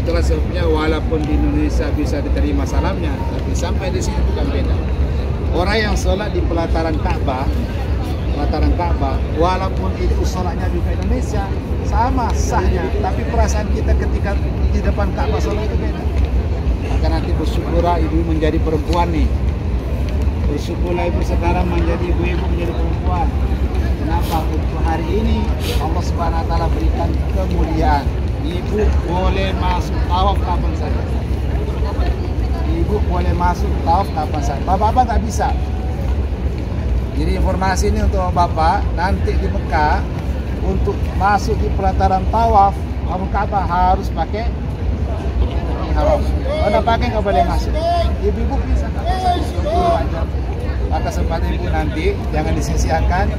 Itulah sebabnya walaupun di Indonesia bisa diterima salamnya, tapi sampai di sini bukan beda. Orang yang sholat di pelataran Ka'bah, walaupun itu sholatnya juga Indonesia, sama sahnya, tapi perasaan kita ketika di depan Ka'bah sholat itu beda. Maka nanti bersyukurlah ibu menjadi perempuan nih. Bersyukurlah ibu sekarang menjadi ibu-ibu menjadi perempuan. Kenapa? Untuk hari ini Allah Subhanahu Wa Taala berikan kemuliaan. Ibu boleh masuk tawaf kapan saja. Ibu boleh masuk tawaf kapan saja. Bapak-bapak nggak bisa. Jadi informasi ini untuk bapak nanti di Mekah untuk masuk di pelataran tawaf Ka'bah harus pakai ihram. Kalau pakai nggak boleh masuk. Ibu bisa maka sempat ibu nanti jangan disisiakan,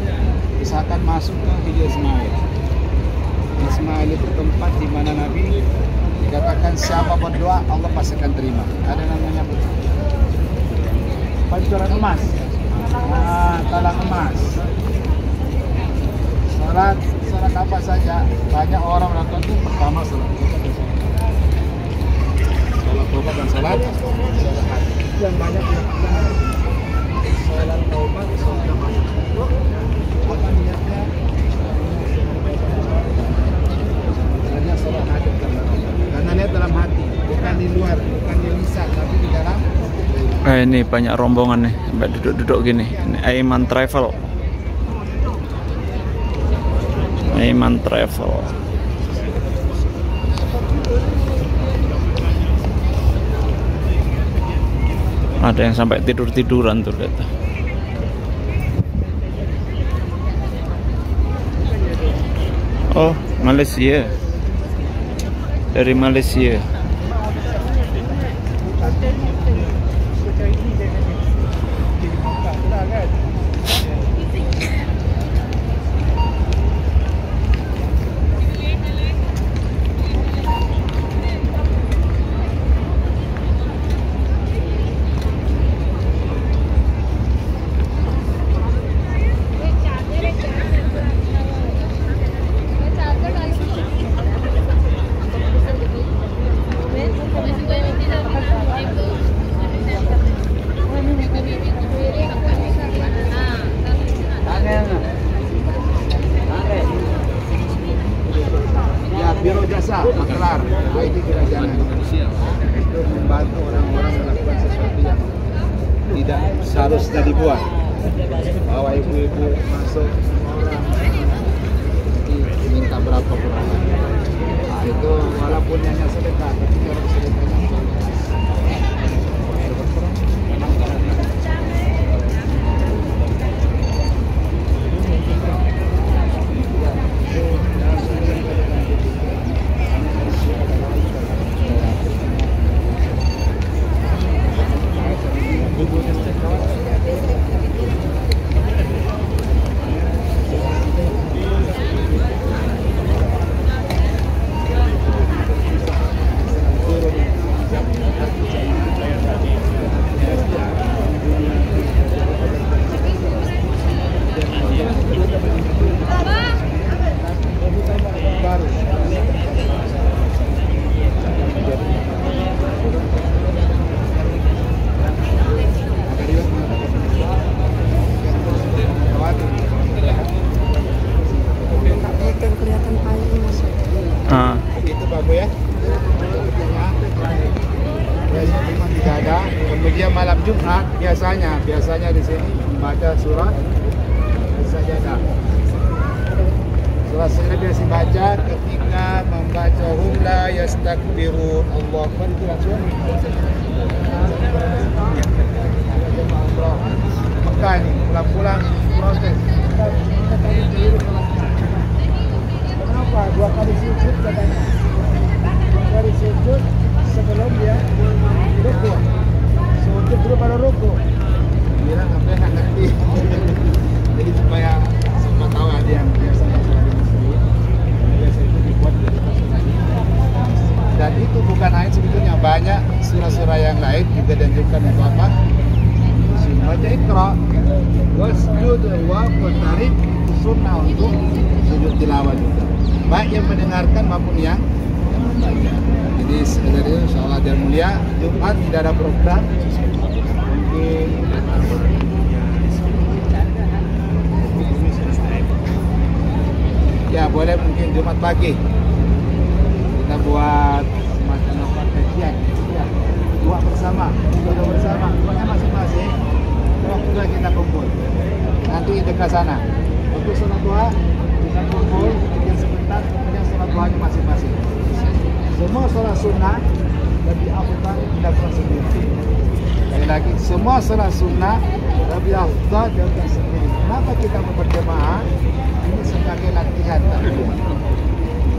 usahakan masuk ke Hijr Ismail. Ismail itu tempat di mana Nabi dikatakan siapa berdoa Allah pasti akan terima. Ada namanya pancuran emas. Talang emas. Salat apa saja banyak orang melakukan itu pertama salat taubat dan salat hati yang banyak melakukan salat taubat salat apa niatnya hanya salat hati karena niat dalam hati bukan di luar bukan di lisan tapi di dalam. Ini banyak rombongan nih sampai duduk-duduk gini. Ini Aiman Travel. Ada yang sampai tidur-tiduran tuh lihat. Oh, Malaysia. Dari Malaysia. Biro jasa, maklar, ID kerajaan itu membantu orang-orang melakukan sesuatu yang tidak seharusnya dibuat. Bawa ibu-ibu masuk orang minta berapa berapa. Nah, itu walaupun hanya sedekah, tapi orang sedekahnya Jumat biasanya di sini membaca surat Sajadah. Surat Sajadah biasa baca ketika membaca hum la yastakbirun Allahu Akbar itu langsung Mekah ini pulang-pulang proses. Kenapa? 2 kali sujud katanya. 2 kali sujud sebelum dia rukuk. Sujud dulu pada rukuk. Kira sampai nggak ngerti. Jadi supaya semua tahu ada yang biasanya sholat di masjid. Biasa itu dibuat dari pasal. Dan itu bukan hanya sebetulnya banyak surah-surah yang lain juga dianjurkan untuk apa? Baca Iqra, wasjud wa qatarib itu sunnah untuk sujud tilawah juga. Baik yang mendengarkan maupun yang membaca. Jadi sebenarnya insyaallah dan mulia Jumat tidak ada program. Mungkin ya boleh mungkin Jumat pagi kita buat semacam apa kajian ya. Doa bersama, doa bersama, doanya masing-masing. Waktu kita kumpul. Nanti dekat sana. Untuk sholat duha kita kumpul, kemudian sebentar, kemudian sholat duhanya masing-masing. Semua sholat sunnah lebih afdal dilakukan sendiri. Sekali lagi, semua sholat sunnah lebih afdal dilakukan sendiri. Kenapa kita berjamaah? Ini sebagai latihan.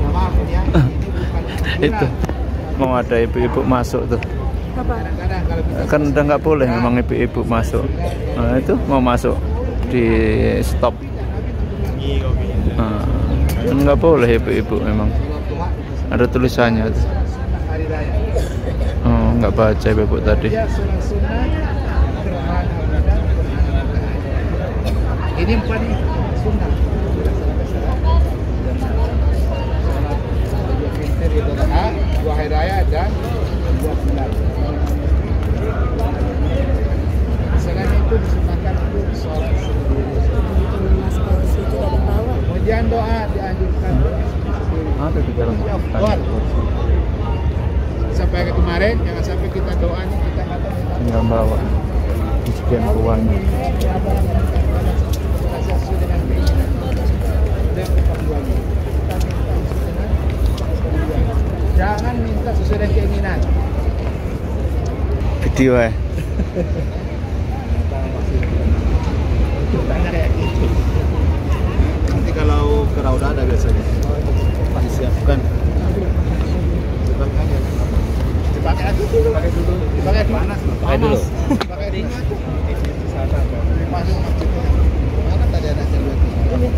Maaf ya, ini bukan Itu mau ada ibu-ibu masuk tuh. Kan udah nggak boleh memang ibu-ibu masuk. Nah itu mau masuk di stop. Nah, kan nggak boleh ibu-ibu memang. Ada tulisannya tuh. Oh nggak baca ibu tadi. Ini paling sunnah. Dua hari raya dan 2 bulan. Selain itu disunahkan untuk sholat sendiri. Kemudian doa dianjurkan. Ada di dalam. Sampai ke kemarin jangan sampai kita doanya kita Tinggal bawa sekian uangnya. Jangan minta sesuai dengan keinginan. Video ya. Tanya kayak gitu. Nanti kalau ke Rauda ada biasanya. Disiapkan. Dipakai aja. Dipakai aja dulu. Dipakai dulu. Dipakai panas. Pakai dulu. Dipakai dulu. Di sana. Masuk masjid. Mana tadi ada lihat. Ini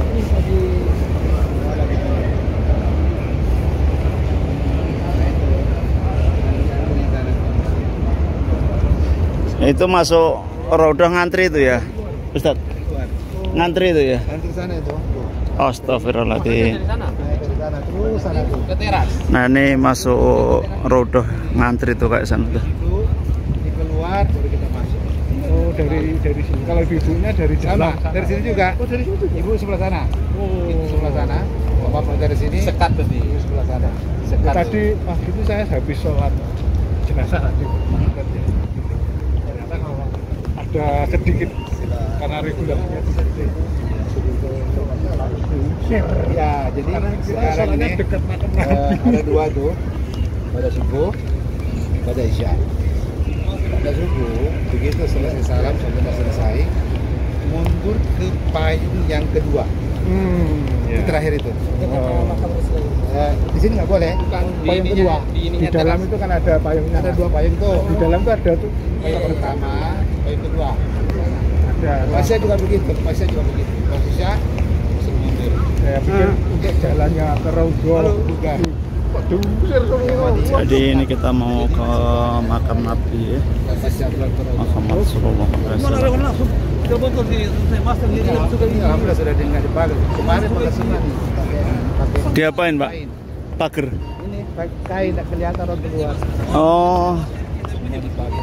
lagi Itu masuk roda ngantri itu ya, Ustaz? Ngantri itu ya? Nanti ke sana itu. Astagfirullahaladzim. Dari sana terus sana tuh. Ke teras. Nah ini masuk roda ngantri tuh kayak sana tuh. Itu di keluar baru kita masuk. Oh dari sini. Kalau ibunya dari Sama, jalan. dari sini juga. Oh dari situ. Ibu sebelah sana. Oh. Ibu sebelah sana. Bapak dari sini. Sekat tadi. Ibu sebelah sana. Sekat. Tadi pas itu saya habis sholat jenazah tadi. Ternyata kalau ada sedikit karena regulasinya sedikit. Ya, jadi sekarang ini dekat makam ada 2 tuh. Pada subuh, pada isya. Pada subuh, begitu selesai salam sampai selesai, mundur ke payung yang kedua. Itu terakhir itu. Di sini nggak boleh. Payung kedua. Di dalam itu kan ada payungnya. Ada 2 payung tuh. Di dalam tuh ada tuh. Payung pertama, payung kedua. Ada. Pasnya juga begitu. Pasnya juga begitu. Pasnya mundur. Saya pikir untuk jalannya ke Raudhah bukan. Diusir semua. Jadi ini kita mau ke makam Nabi ya. Pasnya ke Makam Rasulullah SAW. Alhamdulillah sudah dengar dipakai. Kemarin pakai sunat nih. Pakai Diapain Pak? kain. Pagar. Ini pakai kain tak kelihatan orang keluar. Oh. Semua dipakai.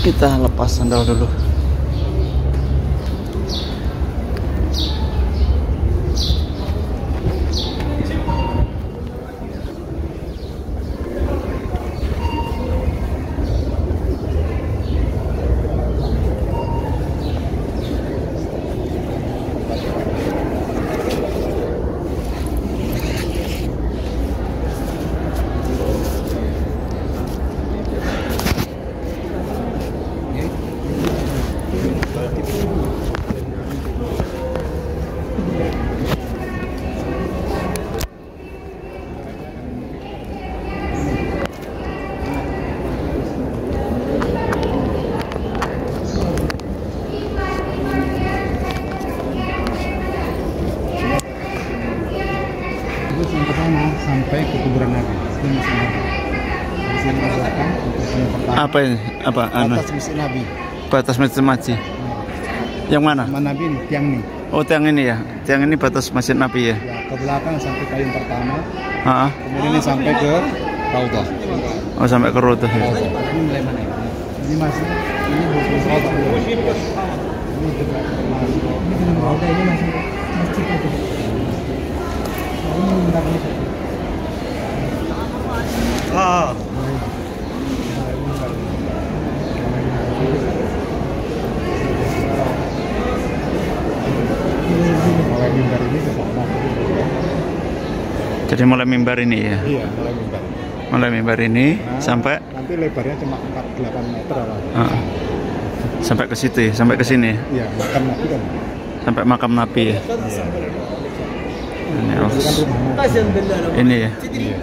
Kita lepas sandal dulu. Yang pertama sampai ke kuburan Nabi. Ini masih Nabi. Di sini belakang untuk yang pertama. Apa ini? Apa? Atas masjid Nabi. Batas Masjid Nabi. Yang mana? Sama Nabi ini, tiang nih. Oh, tiang ini ya. Tiang ini batas Masjid Nabi ya. Ya, ke belakang sampai kayu yang pertama. Ah. Kemudian ini sampai ke Raudhah. Oh, sampai ke Raudhah ya. Raudhah. Ini mulai mana? Ini masih ini bukan Raudhah. Ini dekat Raudhah ini masih masjid itu. Ini belakang itu. Ah. Mulai mimbar ini ke sana. Jadi mulai mimbar ini ya. Iya, mulai mimbar. Mulai mimbar ini sampai Nanti lebarnya cuma 48 meter apa. sampai ke situ ya, sampai ke sini. Iya, makam Nabi kan. Sampai makam Nabi ya. Ini, oh. Ini ya. Iya.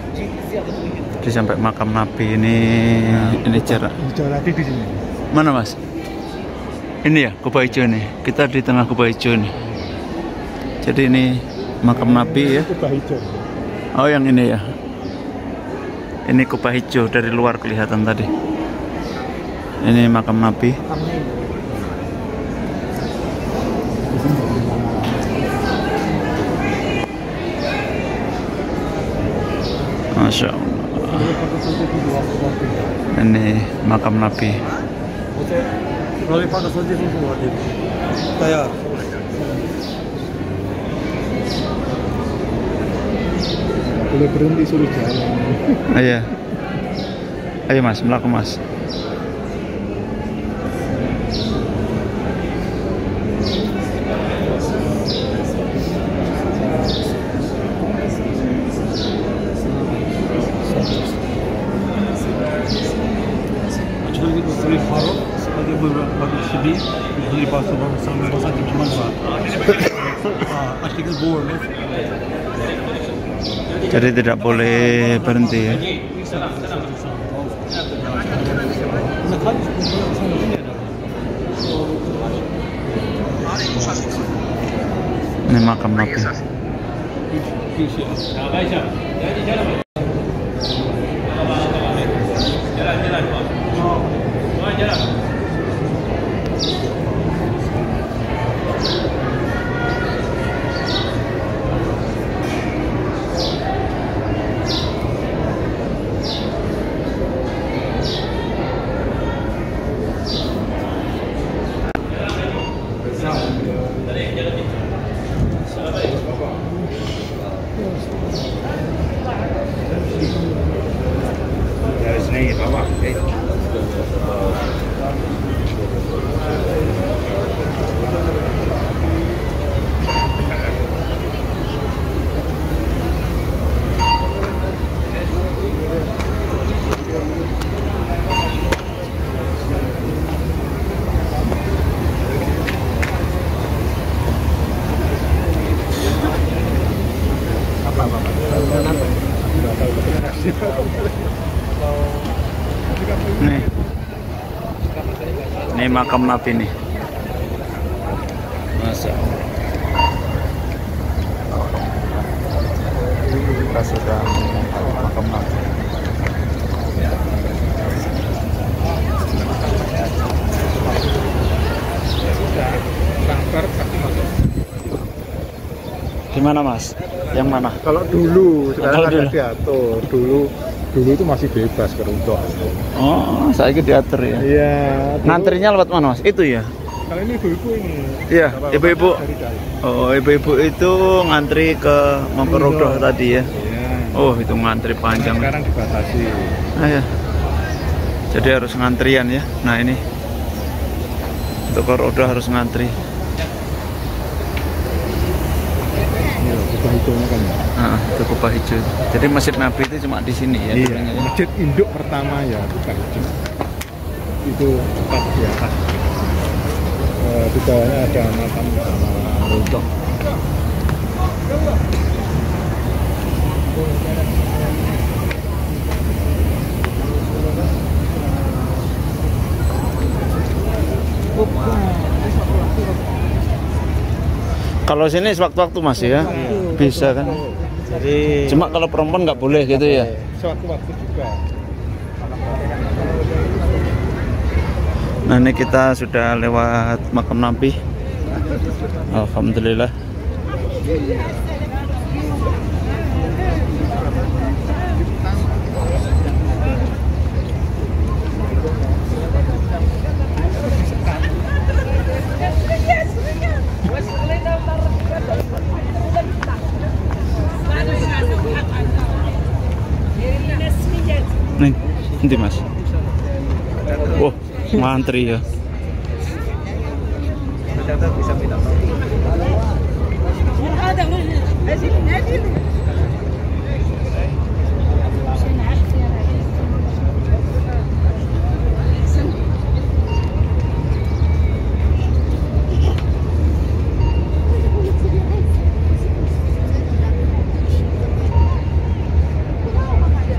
Jadi sampai makam Nabi ini jarak. Hijau lagi di sini. Mana Mas? Ini ya, Kubah Hijau nih. Kita di tengah Kubah Hijau nih. Jadi ini makam Nabi ya. Kubah hijau. Oh, yang ini ya. Ini Kubah Hijau dari luar kelihatan tadi. Ini makam Nabi. Masya Allah. Ini makam Nabi. Boleh berhenti suruh jalan. Ayo, ayo Mas, melaku Mas. Jadi tidak boleh berhenti ya. Ini makam Nabi. Nih, ini makam Nabi nih. Masya Allah. Kita sudah makam Nabi. Gimana Mas? Yang mana? Kalau dulu, sekarang Kalau ada dulu. diatur. Dulu Dulu itu masih bebas ke Rudoh. Oh, saya diatur ya. Iya. Ngantrinya lewat mana Mas? Itu ya? Kalau ini ibu-ibu ini. Iya, ibu-ibu. Dari dalam. Oh, ibu-ibu itu ngantri ke Mangkurodoh tadi ya. Iya. Oh, itu ngantri panjang. Sekarang dibatasi. Ah, ya. Jadi harus ngantrian ya. Nah, ini. Untuk ke Rodoh harus ngantri. Iya, kubah hijaunya kan. Itu kubah hijau. Jadi Masjid Nabi itu cuma di sini ya. Iya, dulunya ya. masjid induk pertama ya kubah hijau. Itu tempat di atas. Di bawahnya ada makam sama Rudoh. Kalau sini sewaktu-waktu Mas ya, bisa kan? Jadi Cuma kalau perempuan nggak boleh gitu ya. sewaktu-waktu juga. Nah, ini kita sudah lewat makam Nabi. Alhamdulillah. Nih, nanti Mas. Wah, ngantri ya.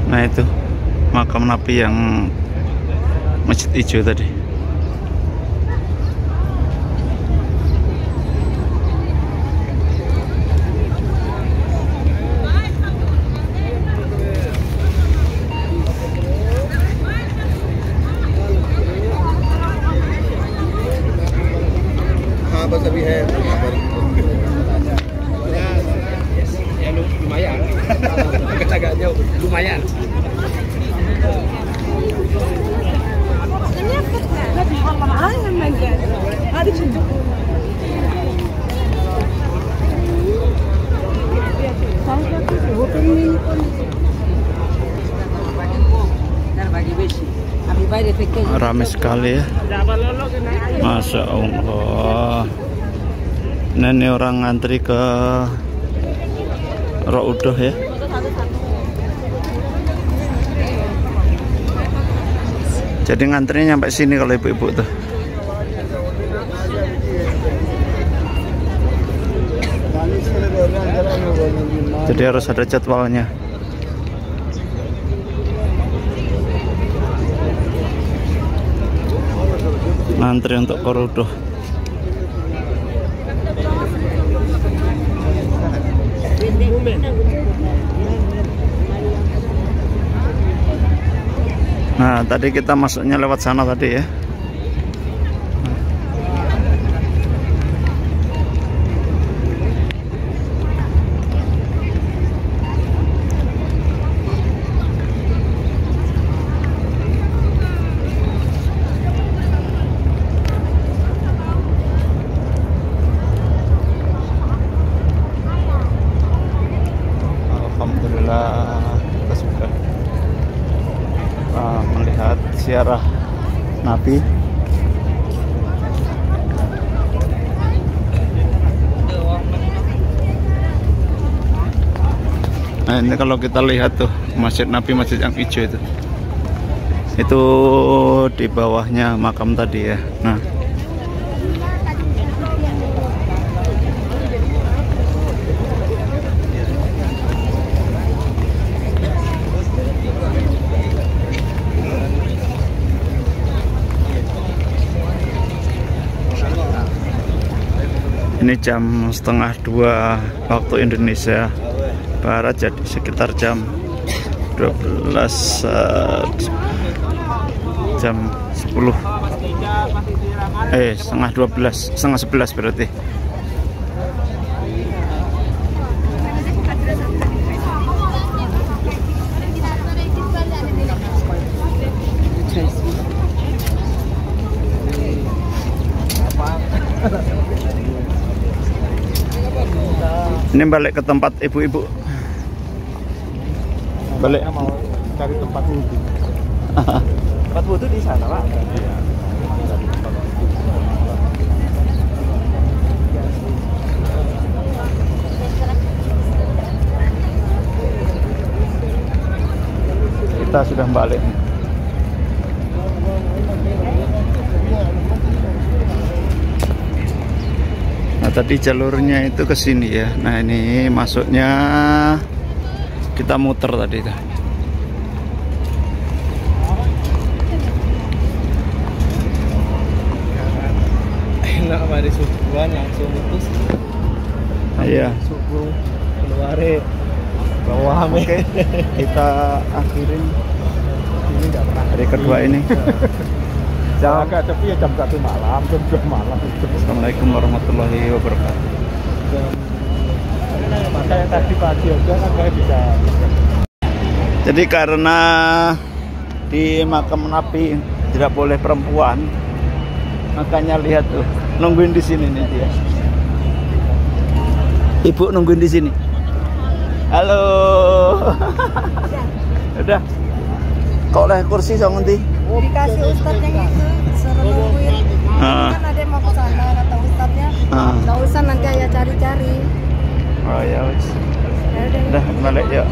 Nah, itu makam Nabi yang Masjid Hijau tadi. Lumayan. Agak jauh, lumayan. Ramai sekali ya. Masya Allah. Nah, ini orang ngantri ke Rodoh ya. Jadi ngantrinya sampai sini kalau ibu-ibu tuh. Jadi harus ada jadwalnya. Ngantri untuk ke Rodoh. Nah, tadi kita masuknya lewat sana tadi ya. Alhamdulillah kita sudah melihat ziarah Nabi. Nah, ini kalau kita lihat tuh Masjid Nabi, masjid yang hijau itu di bawahnya makam tadi ya. Nah, ini jam 1:30 waktu Indonesia Barat, jadi sekitar jam 12 jam 10 setengah 11 berarti. Ini balik ke tempat ibu-ibu. Balik. Mau cari tempat wudhu. Tempat wudhu di sana, Pak. Kita sudah balik. Nah, tadi jalurnya itu ke sini ya. Nah, ini masuknya kita muter tadi tuh. Enak mari subuhan langsung putus. Iya. Subuh keluar bawah Oke, kita akhirin Ini nggak pernah. hari kedua ini. Jangan agak tapi ya jam 1 malam, jam 2 malam itu. Assalamualaikum warahmatullahi wabarakatuh. Makanya tadi pagi aja kan saya bisa. Jadi karena di makam Nabi tidak boleh perempuan, makanya lihat tuh, nungguin di sini nih dia. Ibu nungguin di sini. Halo. Udah. Kok oleh kursi sama nanti? Dikasih ustadznya gitu, suruh nungguin. Ah. Kan ada yang mau ke sana, kata ustadznya. Ah. Nggak usah nanti ayah cari-cari. Oh ya wis. Ya udah. Udah balik yuk.